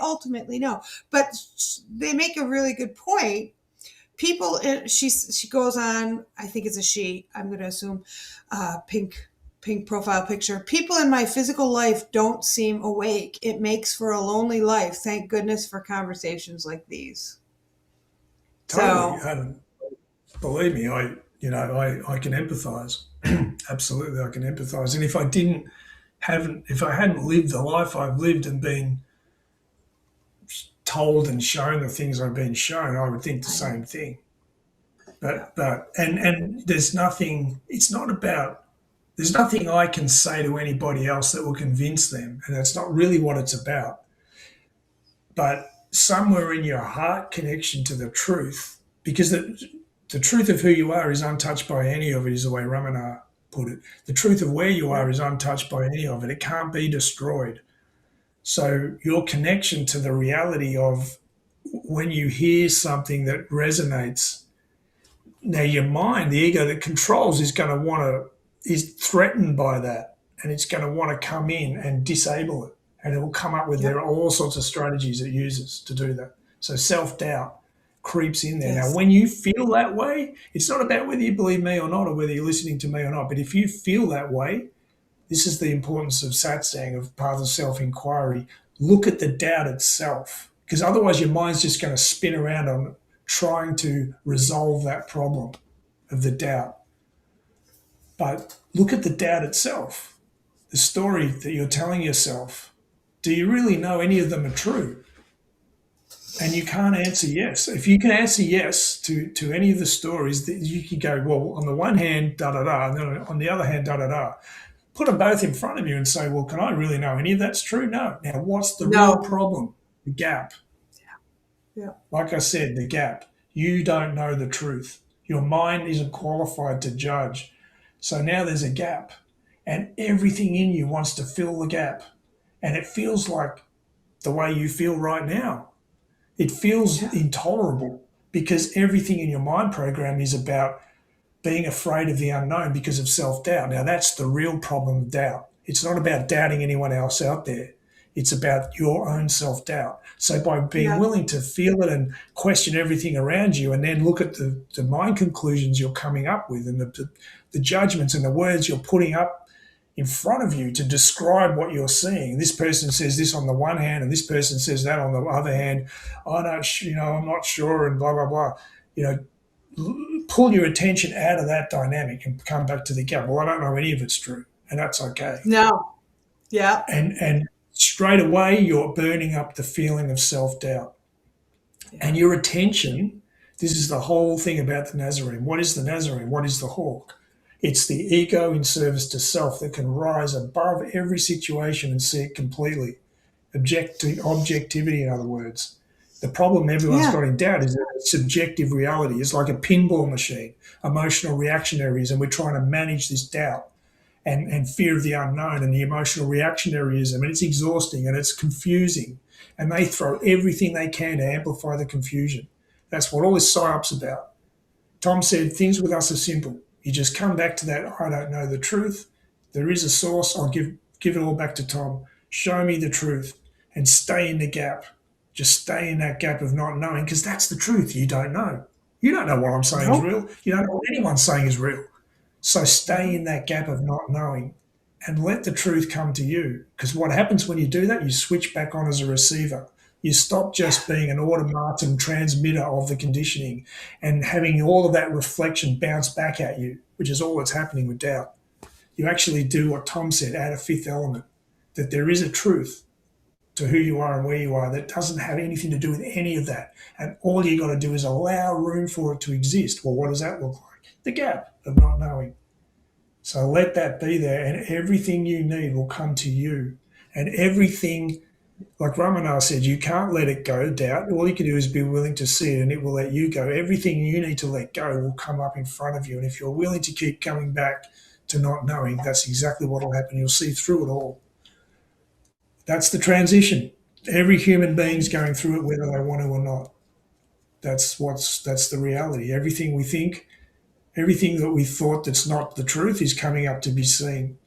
ultimately know. But they make a really good point. People, she goes on, I think it's a she, I'm going to assume, pink pink profile picture. People in my physical life don't seem awake. It makes for a lonely life. Thank goodness for conversations like these. Totally. So, Believe me, I can empathise. Absolutely, I can empathise. And if I hadn't lived the life I've lived and been told and shown the things I've been shown, I would think the same thing. And there's nothing. It's not about. There's nothing I can say to anybody else that will convince them, and that's not really what it's about. But somewhere in your heart connection to the truth, because the truth of who you are is untouched by any of it, is the way Ramana put it. The truth of where you are is untouched by any of it. It can't be destroyed. So your connection to the reality of when you hear something that resonates, now your mind, the ego that controls, is threatened by that, and it's going to want to come in and disable it, and it will come up with there are all sorts of strategies it uses to do that. So self-doubt creeps in there. yes. Now, when you feel that way, it's not about whether you believe me or not, or whether you're listening to me or not, but if you feel that way, this is the importance of satsang, of path of self-inquiry. Look at the doubt itself, because otherwise your mind's just going to spin around on trying to resolve that problem of the doubt. But look at the doubt itself, the story that you're telling yourself. Do you really know any of them are true? And you can't answer yes. If you can answer yes to any of the stories, that you can go, well, on the one hand, da-da-da, and then on the other hand, da-da-da. Put them both in front of you and say, well, can I really know any of that's true? No. Now, what's the real problem? The gap. Yeah. Like I said, the gap. You don't know the truth. Your mind isn't qualified to judge. So now there's a gap, and everything in you wants to fill the gap. And it feels like the way you feel right now. It feels intolerable because everything in your mind program is about being afraid of the unknown because of self-doubt. Now, that's the real problem of doubt. It's not about doubting anyone else out there. It's about your own self-doubt. So by being willing to feel it and question everything around you, and then look at the mind conclusions you're coming up with, and the judgments and the words you're putting up in front of you to describe what you're seeing. This person says this on the one hand, and this person says that on the other hand. Oh no, I'm not sure, and blah blah blah. Pull your attention out of that dynamic and come back to the gap. Well, I don't know any of it's true, and that's okay. No. Yeah. And straight away you're burning up the feeling of self-doubt. And your attention, this is the whole thing about the Nazarene. What is the Nazarene? What is the hawk? It's the ego in service to self that can rise above every situation and see it completely. Objectivity, in other words. The problem everyone's got in doubt is that subjective reality. It's like a pinball machine, emotional reactionaries, and we're trying to manage this doubt and fear of the unknown and the emotional reactionaryism, and it's exhausting and it's confusing. And they throw everything they can to amplify the confusion. That's what all this psyop's about. Tom said, things with us are simple. You just come back to that, I don't know the truth. There is a source. I'll give it all back to Tom. Show me the truth and stay in the gap. Just stay in that gap of not knowing, because that's the truth. You don't know. You don't know what I'm saying is real. You don't know what anyone's saying is real. So stay in that gap of not knowing and let the truth come to you. Because what happens when you do that, you switch back on as a receiver. You stop just being an automaton transmitter of the conditioning and having all of that reflection bounce back at you, which is all that's happening with doubt. You actually do what Tom said, add a fifth element, that there is a truth to who you are and where you are that doesn't have anything to do with any of that. And all you got to do is allow room for it to exist. Well, what does that look like? The gap of not knowing. So let that be there, and everything you need will come to you. And everything, like Ramana said, you can't let it go, doubt. All you can do is be willing to see it, and it will let you go. Everything you need to let go will come up in front of you. And if you're willing to keep coming back to not knowing, that's exactly what will happen. You'll see through it all. That's the transition. Every human being's going through it, whether they want to or not. That's the reality. Everything we think, everything that we thought that's not the truth is coming up to be seen,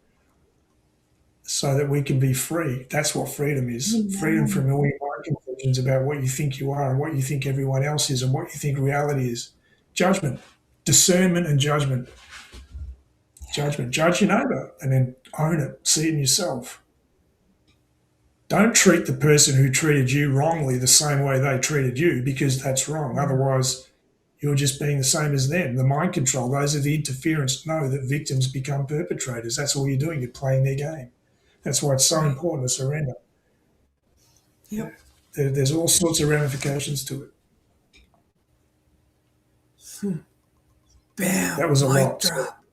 so that we can be free. That's what freedom is. Mm-hmm. Freedom from all your mind conclusions about what you think you are and what you think everyone else is and what you think reality is. Judgment, discernment and judgment. Judgment. Judge your neighbour and then own it. See it in yourself. Don't treat the person who treated you wrongly the same way they treated you, because that's wrong. Otherwise, you're just being the same as them. The mind control, those are the interference, know that victims become perpetrators. That's all you're doing. You're playing their game. That's why it's so important to surrender. Yep. There's all sorts of ramifications to it. Bam. That was a Mic lot. drop.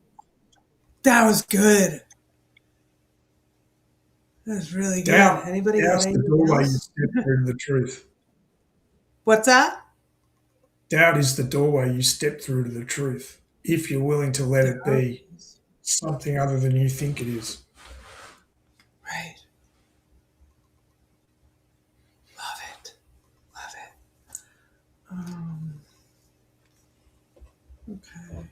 That was good. That was really good. Anybody got Doubt's the anything doorway you else? step through to the truth. What's that? Doubt is the doorway you step through to the truth, if you're willing to let it be something other than you think it is. Right. Love it. Love it. Okay.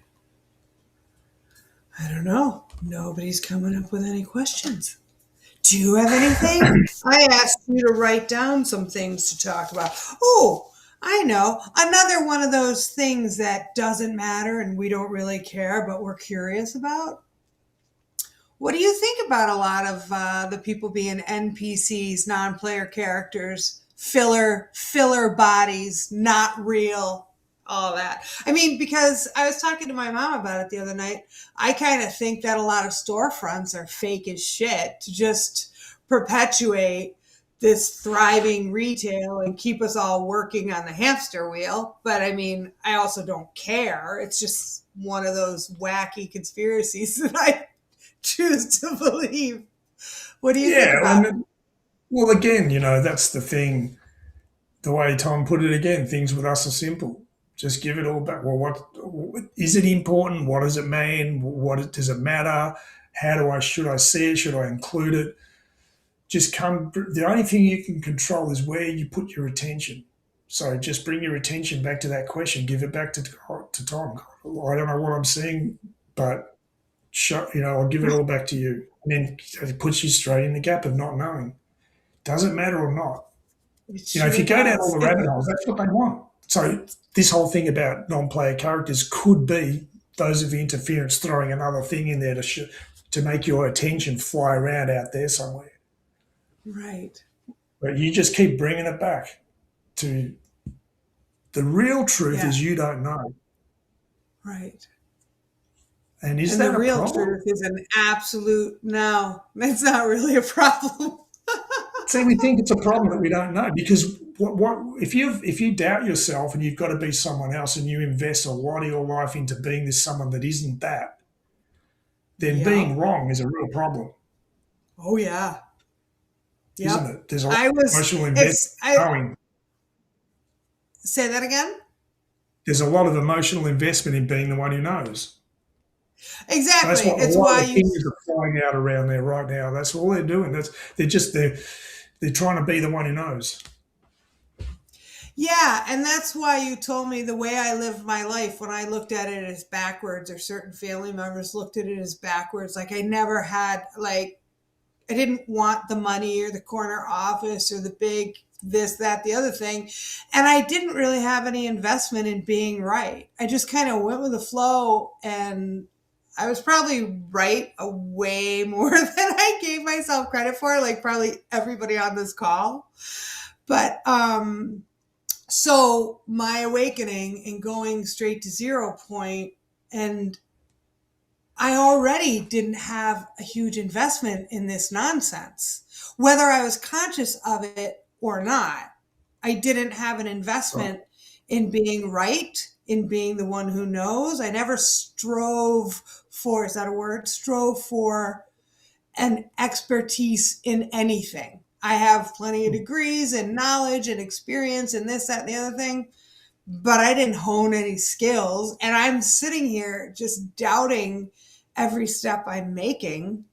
I don't know. Nobody's coming up with any questions. Do you have anything? I asked you to write down some things to talk about. Oh, I know. Another one of those things that doesn't matter and we don't really care, but we're curious about. What do you think about a lot of the people being NPCs, non-player characters, filler bodies, not real, all that? I mean, because I was talking to my mom about it the other night. I kind of think that a lot of storefronts are fake as shit to just perpetuate this thriving retail and keep us all working on the hamster wheel. But I mean, I also don't care. It's just one of those wacky conspiracies that I choose to believe. What do you think about it? Well, again, that's the thing. The way Tom put it again, things with us are simple. Just give it all back. Well, what is it important? What does it mean? Does it matter? Should I see it? Should I include it? The only thing you can control is where you put your attention. So just bring your attention back to that question. Give it back to Tom. I don't know what I'm seeing, but I'll give it all back to you. And then it puts you straight in the gap of not knowing. Does it matter or not? If you go down all the rabbit holes, that's what they want. So this whole thing about non-player characters could be those of interference throwing another thing in there to make your attention fly around out there somewhere. Right. But you just keep bringing it back to the real truth is you don't know. Right. And that the real problem? truth is an absolute no. It's not really a problem. See, we think it's a problem that we don't know, because what if you doubt yourself and you've got to be someone else and you invest a lot of your life into being this someone that isn't that, then being wrong is a real problem. Oh yeah. Yep. Isn't it? There's a lot of emotional investment going. Say that again? There's a lot of emotional investment in being the one who knows. Exactly. That's what it's a lot why of things are flying out around there right now. That's all they're doing. They're trying to be the one who knows. Yeah, and that's why you told me the way I lived my life when I looked at it as backwards, or certain family members looked at it as backwards. Like I never had, I didn't want the money or the corner office or the big this, that, the other thing. And I didn't really have any investment in being right. I just kind of went with the flow, and I was probably right a way more than I gave myself credit for, like probably everybody on this call. But, so my awakening and going straight to 0 point, and I already didn't have a huge investment in this nonsense, whether I was conscious of it or not. I didn't have an investment in being right, in being the one who knows. I never strove for, is that a word? Strove for an expertise in anything. I have plenty of degrees and knowledge and experience and this, that, and the other thing, but I didn't hone any skills. And I'm sitting here just doubting every step I'm making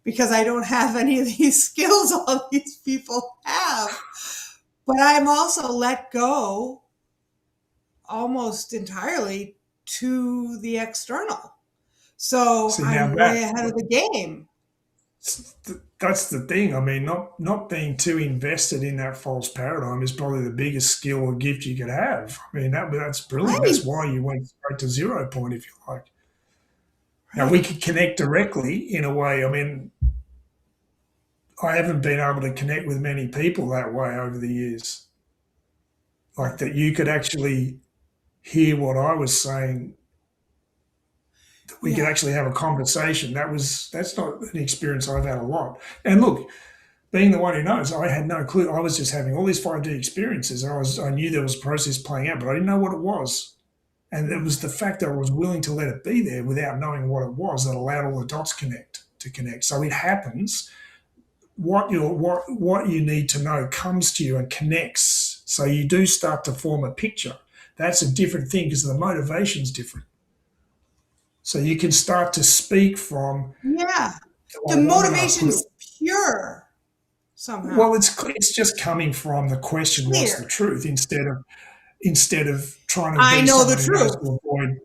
because I don't have any of these skills all these people have. But I'm also let go almost entirely to the external. So I'm way ahead of the game. That's the thing. I mean, not being too invested in that false paradigm is probably the biggest skill or gift you could have. I mean, that's brilliant. Right. That's why you went straight to 0 point, if you like. Now, we could connect directly in a way. I mean, I haven't been able to connect with many people that way over the years. Like that you could actually hear what I was saying, that we could Yeah. actually have a conversation. That's not an experience I've had a lot. And look, being the one who knows, I had no clue. I was just having all these 5D experiences, and I knew there was a process playing out, but I didn't know what it was. And it was the fact that I was willing to let it be there without knowing what it was that allowed all the dots to connect. So it happens. What you need to know comes to you and connects. So you do start to form a picture. That's a different thing because the motivation's different. So you can start to speak from Yeah. I The wanna put motivation's it- pure somehow. well, it's just coming from the question, what's Clear. the truth, instead of trying to I be know the someone who knows truth. to avoid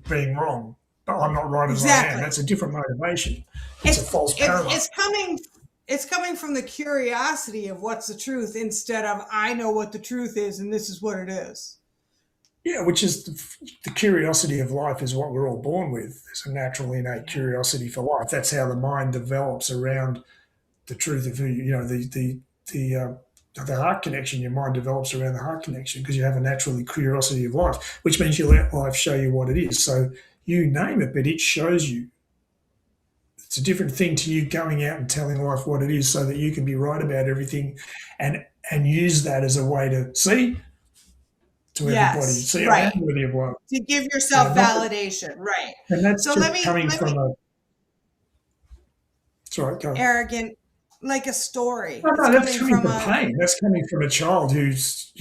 being wrong. But I'm not right as I am. Exactly. That's a different motivation. It's a false paradigm. It's coming from the curiosity of what's the truth instead of I know what the truth is and this is what it is. Yeah, which is the curiosity of life is what we're all born with. There's a natural innate curiosity for life. That's how the mind develops around the truth of who the heart connection. Your mind develops around the heart connection because you have a natural curiosity of life, which means you let life show you what it is. So you name it, but it shows you. It's a different thing to you going out and telling life what it is so that you can be right about everything and use that as a way to see to everybody. Yes, See, I right. am worthy of love. To give yourself Yeah, validation, right? And that's So just let me coming from a. Sorry, go. arrogant, like a story. No, It's that's coming from a pain. That's coming from a child who's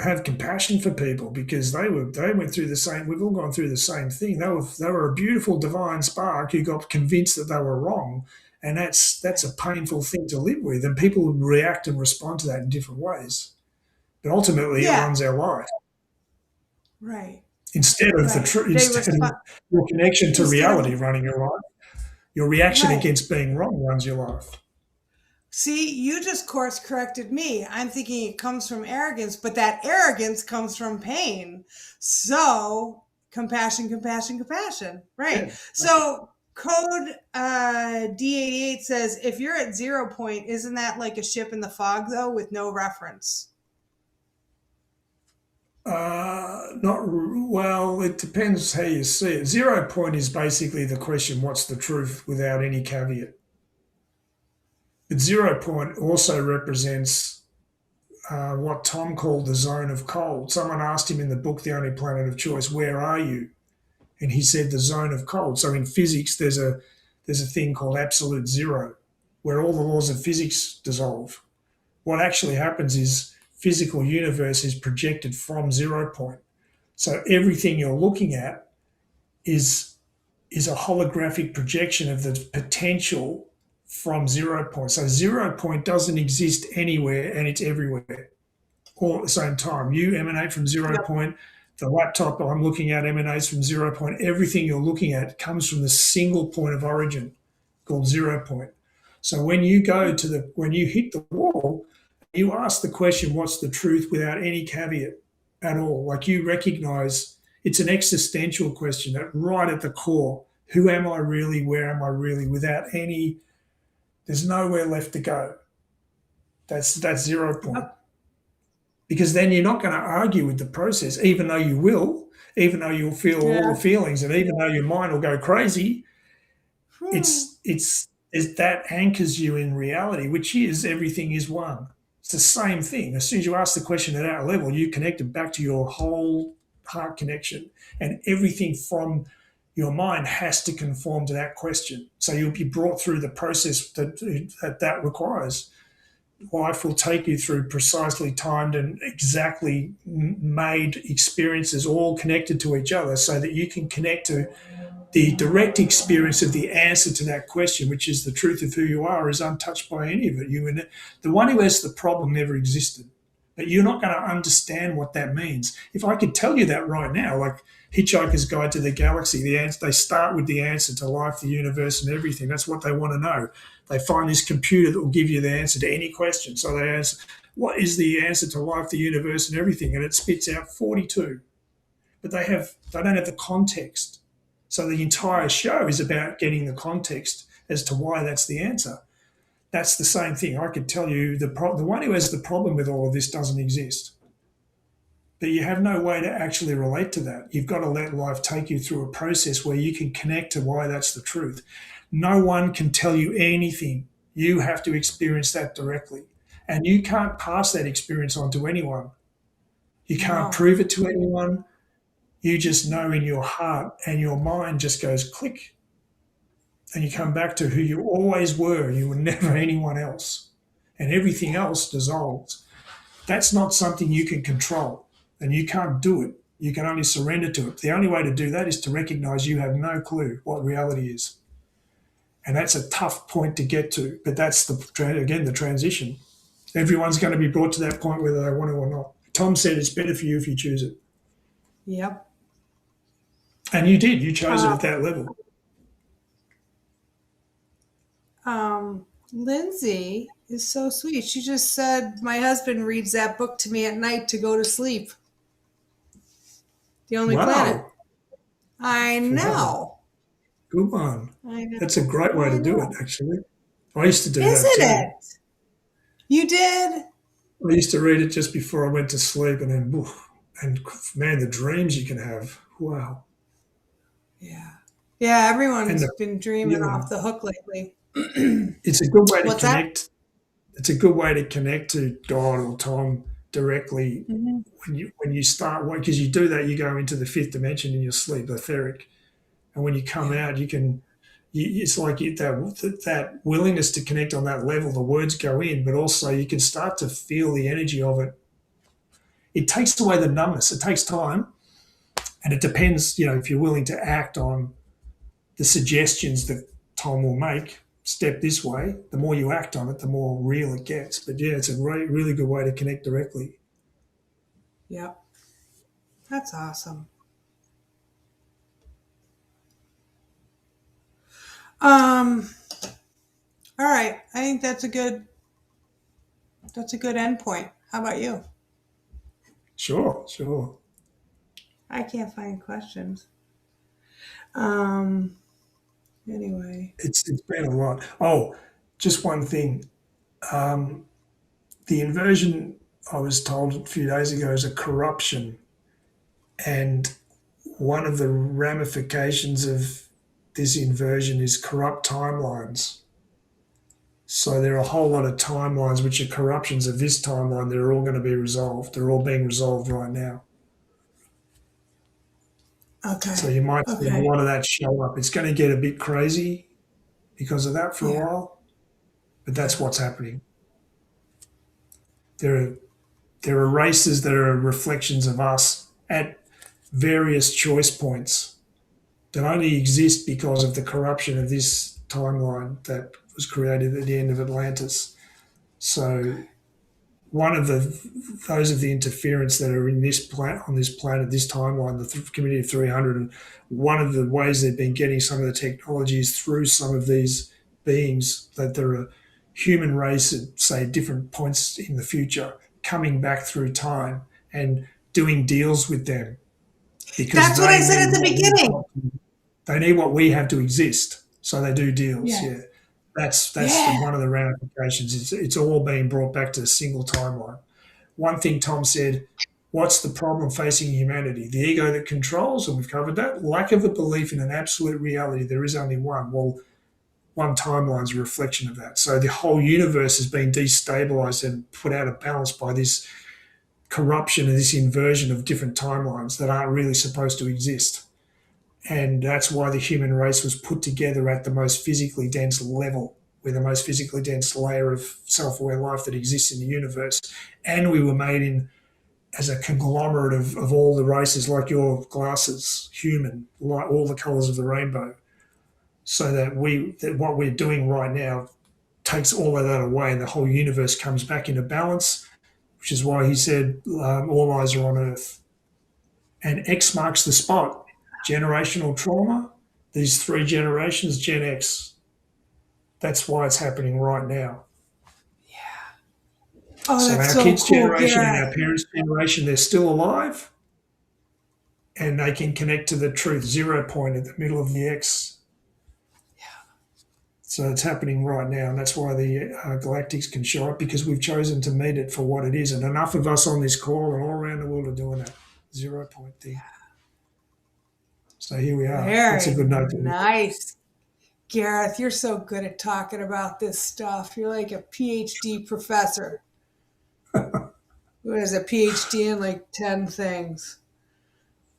have compassion for people because they went through the same. We've all gone through the same thing. They were a beautiful divine spark who got convinced that they were wrong, and that's a painful thing to live with. And people react and respond to that in different ways. But ultimately, it yeah, runs our life right, instead of the right. truth. They Instead of respond your connection to instead of reality running your life. Your reaction right. against being wrong runs your life. See, you just course corrected me. I'm thinking it comes from arrogance, but that arrogance comes from pain. So compassion, compassion, compassion. Right. Yeah. So code D88 says if you're at 0 point, isn't that like a ship in the fog though, with no reference? Not well. It depends how you see it. 0 point is basically the question, "What's the truth?" without any caveat. But 0 point also represents what Tom called the zone of cold. Someone asked him in the book, The Only Planet of Choice, "Where are you?" And he said the zone of cold. So in physics, there's a thing called absolute zero, where all the laws of physics dissolve. What actually happens is physical universe is projected from 0 point. So everything you're looking at is a holographic projection of the potential from 0 point. So 0 point doesn't exist anywhere and it's everywhere all at the same time. You emanate from 0 Yep. point. The laptop I'm looking at emanates from 0 point. Everything you're looking at comes from the single point of origin called 0 point. So when you hit the wall, you ask the question, "What's the truth?" without any caveat at all. Like you recognize it's an existential question that right at the core, who am I really? Where am I really? There's nowhere left to go. That's 0 point. Because then you're not going to argue with the process, even though you will, even though you'll feel all the feelings, and even though your mind will go crazy. It's that anchors you in reality, which is everything is one. It's the same thing. As soon as you ask the question at that level, you connect it back to your whole heart connection, and everything from your mind has to conform to that question. So you'll be brought through the process that requires. Life will take you through precisely timed and exactly made experiences, all connected to each other, so that you can connect to the direct experience of the answer to that question, which is the truth of who you are, is untouched by any of it. The one who has the problem never existed, but you're not going to understand what that means. If I could tell you that right now, like Hitchhiker's Guide to the Galaxy, they start with the answer to life, the universe, and everything. That's what they want to know. They find this computer that will give you the answer to any question. So they ask, "What is the answer to life, the universe, and everything?" And it spits out 42. But they don't have the context. So the entire show is about getting the context as to why that's the answer. That's the same thing. I could tell you the one who has the problem with all of this doesn't exist. But you have no way to actually relate to that. You've got to let life take you through a process where you can connect to why that's the truth. No one can tell you anything. You have to experience that directly. And you can't pass that experience on to anyone. You can't No. prove it to anyone. You just know in your heart, and your mind just goes click. And you come back to who you always were. You were never anyone else. And everything else dissolves. That's not something you can control. And you can't do it. You can only surrender to it. The only way to do that is to recognize you have no clue what reality is. And that's a tough point to get to. But that's, the transition. Everyone's going to be brought to that point whether they want to or not. Tom said it's better for you if you choose it. Yep. And you did. You chose it at that level. Lindsay is so sweet. She just said, my husband reads that book to me at night to go to sleep. The Only Planet. I know. Wow. Good one. I know. That's a great way to do it, actually. I used to do Isn't that too. it? You did? I used to read it just before I went to sleep, and then, oof, and man, the dreams you can have. Wow. Yeah. Yeah, everyone's And been dreaming yeah. off the hook lately. It's a good way to What's that? connect. It's a good way to connect to God or Tom directly when you start, because you do that, you go into the fifth dimension in your sleep, etheric, and when you come out, you can. It's like that willingness to connect on that level. The words go in, but also you can start to feel the energy of it. It takes away the numbness. It takes time, and it depends. If you're willing to act on the suggestions that Tom will make. Step this way. The more you act on it, the more real it gets. But yeah, it's a really good way to connect directly. Yep. That's awesome. All right. I think that's a good end point. How about you? Sure. I can't find questions. Anyway. It's been a lot. Oh, just one thing. The inversion, I was told a few days ago, is a corruption. And one of the ramifications of this inversion is corrupt timelines. So there are a whole lot of timelines which are corruptions of this timeline that are all going to be resolved. They're all being resolved right now. Okay. So you might see a lot of that show up. It's going to get a bit crazy because of that for a while, but that's what's happening. There are races that are reflections of us at various choice points that only exist because of the corruption of this timeline that was created at the end of Atlantis. So one of those of the interference that are in this on this planet, this timeline, the community of 300, and one of the ways they've been getting some of the technology is through some of these beings that there are human race at, say, different points in the future, coming back through time and doing deals with them. Because that's what I said at the beginning. They need what we have to exist, so they do deals. Yeah. That's one of the ramifications. It's all being brought back to a single timeline. One thing Tom said, what's the problem facing humanity? The ego that controls, and we've covered that. Lack of a belief in an absolute reality. There is only one. Well, one timeline is a reflection of that. So the whole universe has been destabilized and put out of balance by this corruption and this inversion of different timelines that aren't really supposed to exist. And that's why the human race was put together at the most physically dense level, with the most physically dense layer of self-aware life that exists in the universe. And we were made as a conglomerate of all the races, like your glasses, human, like all the colors of the rainbow. So that what we're doing right now takes all of that away, and the whole universe comes back into balance, which is why he said all eyes are on Earth. And X marks the spot. Generational trauma, these 3 generations, Gen X. That's why it's happening right now. Oh, so that's our so kids' cool, generation Gareth. and our parents' generation, they're still alive. and they can connect to the truth 0 point at the middle of the X. So it's happening right now, and that's why the galactics can show up, because we've chosen to meet it for what it is. And enough of us on this call and all around the world are doing that 0 point thing. So here we are. That's a Very good note. nice. Gareth, you're so good at talking about this stuff. You're like a PhD professor who has a PhD in like 10 things.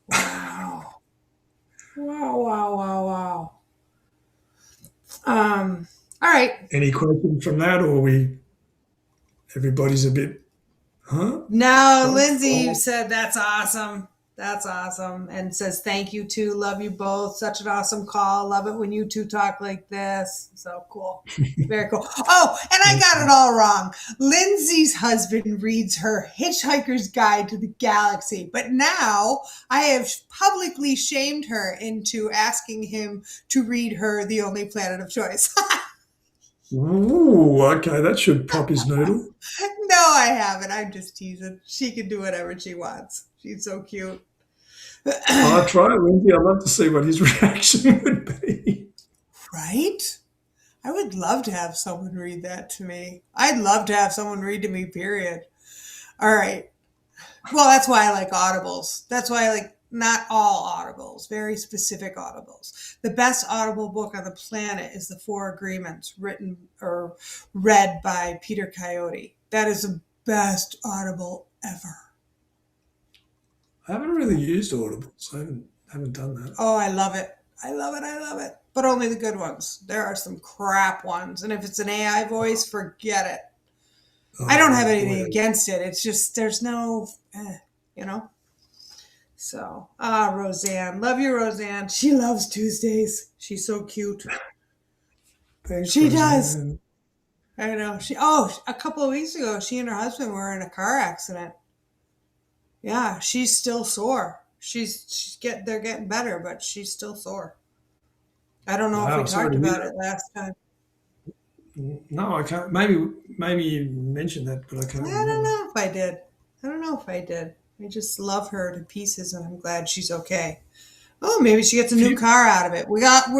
Wow. Wow, wow, wow, wow. All right. Any questions from that, or everybody's a bit, huh? No, Lindsay said that's awesome. That's awesome. And says thank you too. Love you both. Such an awesome call. Love it when you two talk like this. So cool. Very cool. Oh, and I got it all wrong. Lindsay's husband reads her Hitchhiker's Guide to the Galaxy, but now I have publicly shamed her into asking him to read her The Only Planet of Choice. Ooh, okay, that should pop his noodle. No, I haven't. I'm just teasing. She can do whatever she wants. She's so cute. I'll try it, Lindsay. I'd love to see what his reaction would be. Right? I would love to have someone read that to me. I'd love to have someone read to me, period. All right. Well, that's why I like audibles. That's why I like not all audibles, very specific audibles. The best audible book on the planet is The Four Agreements, written or read by Peter Coyote. That is the best audible ever. I haven't really used audibles. I haven't done that. Oh, I love it. I love it. I love it. But only the good ones. There are some crap ones. And if it's an AI voice, forget it. Oh, I don't have anything boy. against it. It's just there's no, you know. So, Roseanne. Love you, Roseanne. She loves Tuesdays. She's so cute. Thanks, She Roseanne. does. I know. A couple of weeks ago, she and her husband were in a car accident. Yeah, she's still sore. They're getting better, but she's still sore. I don't know if we talked about it last time. No, I can't. Maybe you mentioned that, but I can't remember. I don't know if I did. I just love her to pieces, and I'm glad she's okay. Oh, maybe she gets a new car out of it. We got to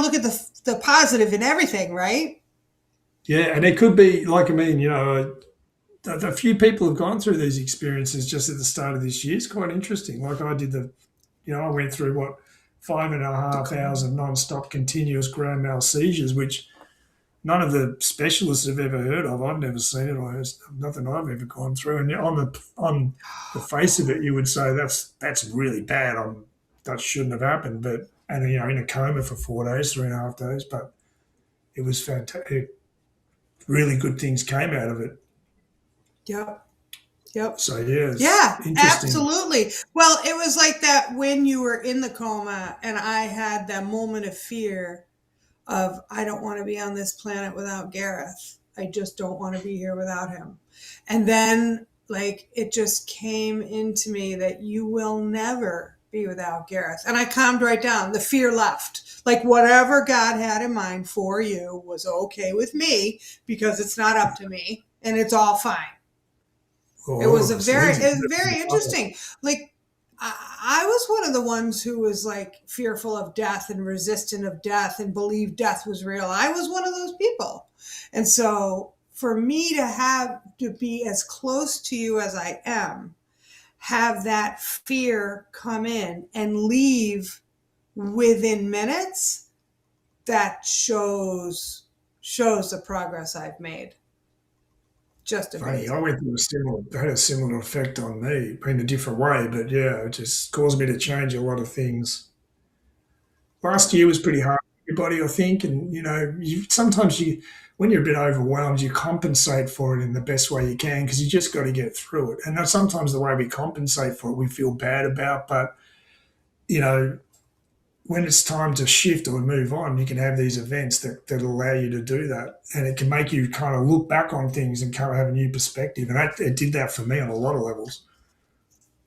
look at the positive in everything, right? Yeah, and it could be like, a few people have gone through these experiences just at the start of this year. It's quite interesting. Like I did I went through 5,500 non-stop continuous grand mal seizures, which none of the specialists have ever heard of. I've never seen it. Nothing I've ever gone through. And on the face of it, you would say that's really bad. That shouldn't have happened. But in a coma for 4 days, 3.5 days. But it was fantastic. Really good things came out of it. Yep. So yeah, interesting. Absolutely. Well, it was like that when you were in the coma, and I had that moment of fear of I don't want to be on this planet without Gareth. I just don't want to be here without him. And then it just came into me that you will never be without Gareth. And I calmed right down. The fear left. Like whatever God had in mind for you was okay with me because it's not up to me and it's all fine. It was very interesting. Like I was one of the ones who was fearful of death and resistant of death and believed death was real. I was one of those people. And so for me to be as close to you as I am, have that fear come in and leave within minutes, that shows the progress I've made. Just amazing. Funny, I went through had a similar effect on me in a different way, but yeah, it just caused me to change a lot of things. Last year was pretty hard for everybody, I think, and sometimes when you're a bit overwhelmed, you compensate for it in the best way you can because you just got to get through it. And that's sometimes the way we compensate for it, we feel bad about, but when it's time to shift or move on, you can have these events that allow you to do that. And it can make you kind of look back on things and kind of have a new perspective. And it did that for me on a lot of levels.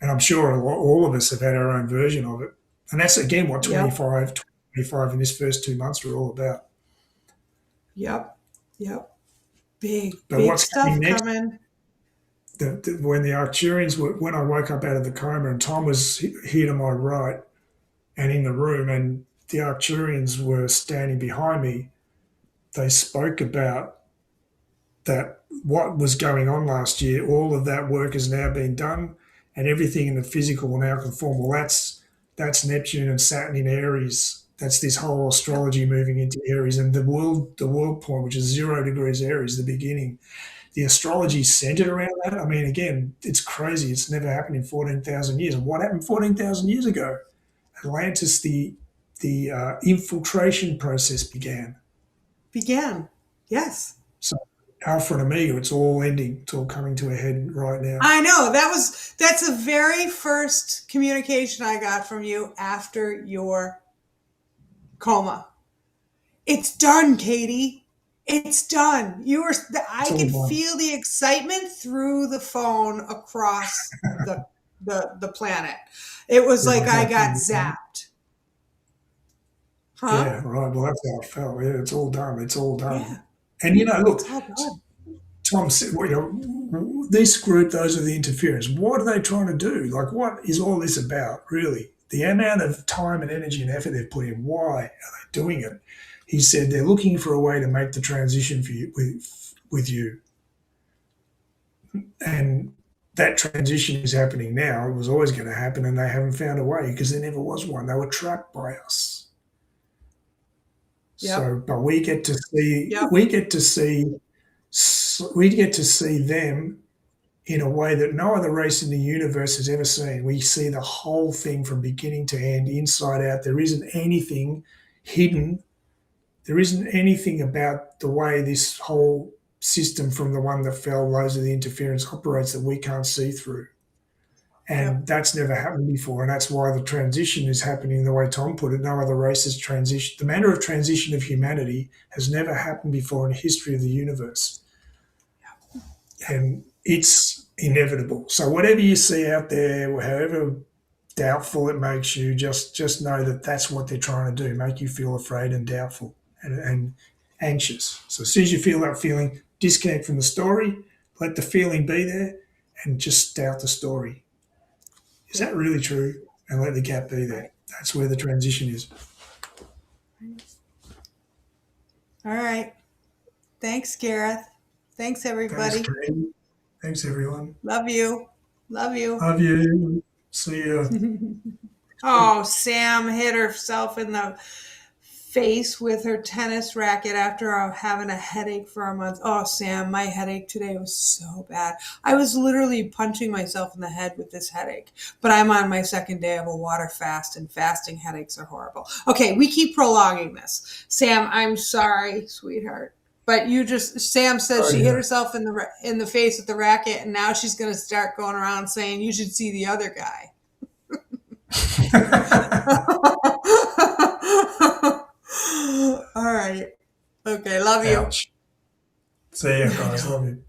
And I'm sure all of us have had our own version of it. And that's, again, what 25 in this first 2 months were all about. Yep. Big stuff coming. when the Arcturians were, when I woke up out of the coma and Tom was here to my right and in the room, and the Arcturians were standing behind me, they spoke about that what was going on last year. All of that work has now been done, and everything in the physical will now conform. Well, that's Neptune and Saturn in Aries. That's this whole astrology moving into Aries, and the world point, which is 0 degrees Aries, the beginning. The astrology centered around that. I mean, again, it's crazy. It's never happened in 14,000 years. And what happened 14,000 years ago? Atlantis, the infiltration process began. Yes. So Alpha and Omega, it's all ending. It's all coming to a head right now. I know. That's the very first communication I got from you after your coma. It's done, Katie. It's done. I could feel the excitement through the phone across the planet. It was like I got zapped. Huh? Yeah, right. Well, that's how it felt. Yeah, it's all done. It's all done. Yeah. And look, It's all done. Tom said, well, this group, those are the interference. What are they trying to do? Like, what is all this about, really? The amount of time and energy and effort they've put in, why are they doing it? He said they're looking for a way to make the transition for you, with you. And that transition is happening now. It was always going to happen, and they haven't found a way because there never was one. They were trapped by us. Yep. So, but we get to see, Yep. we get to see them in a way that no other race in the universe has ever seen. We see the whole thing from beginning to end, inside out. There isn't anything hidden. There isn't anything about the way this whole system from the one that fell, those are the interference, operates that we can't see through. And that's never happened before. And that's why the transition is happening the way Tom put it. No other race has transitioned. The manner of transition of humanity has never happened before in the history of the universe. And it's inevitable. So whatever you see out there, however doubtful it makes you, just know that that's what they're trying to do, make you feel afraid and doubtful and anxious. So as soon as you feel that feeling, disconnect from the story, let the feeling be there, and just doubt the story. Is that really true? And let the gap be there. That's where the transition is. All right. Thanks, Gareth. Thanks, everybody. Thanks, Katie. Thanks, everyone. Love you. Love you. Love you. See you. Oh, Sam hit herself in the face with her tennis racket after having a headache for a month. Oh, Sam, my headache today was so bad. I was literally punching myself in the head with this headache. But I'm on my second day of a water fast, and fasting headaches are horrible. Okay, we keep prolonging this. Sam, I'm sorry, sweetheart. But Sam says she hit herself in the face with the racket, and now she's going to start going around saying, you should see the other guy. All right. Okay, love you. Ouch. See you guys. Love you.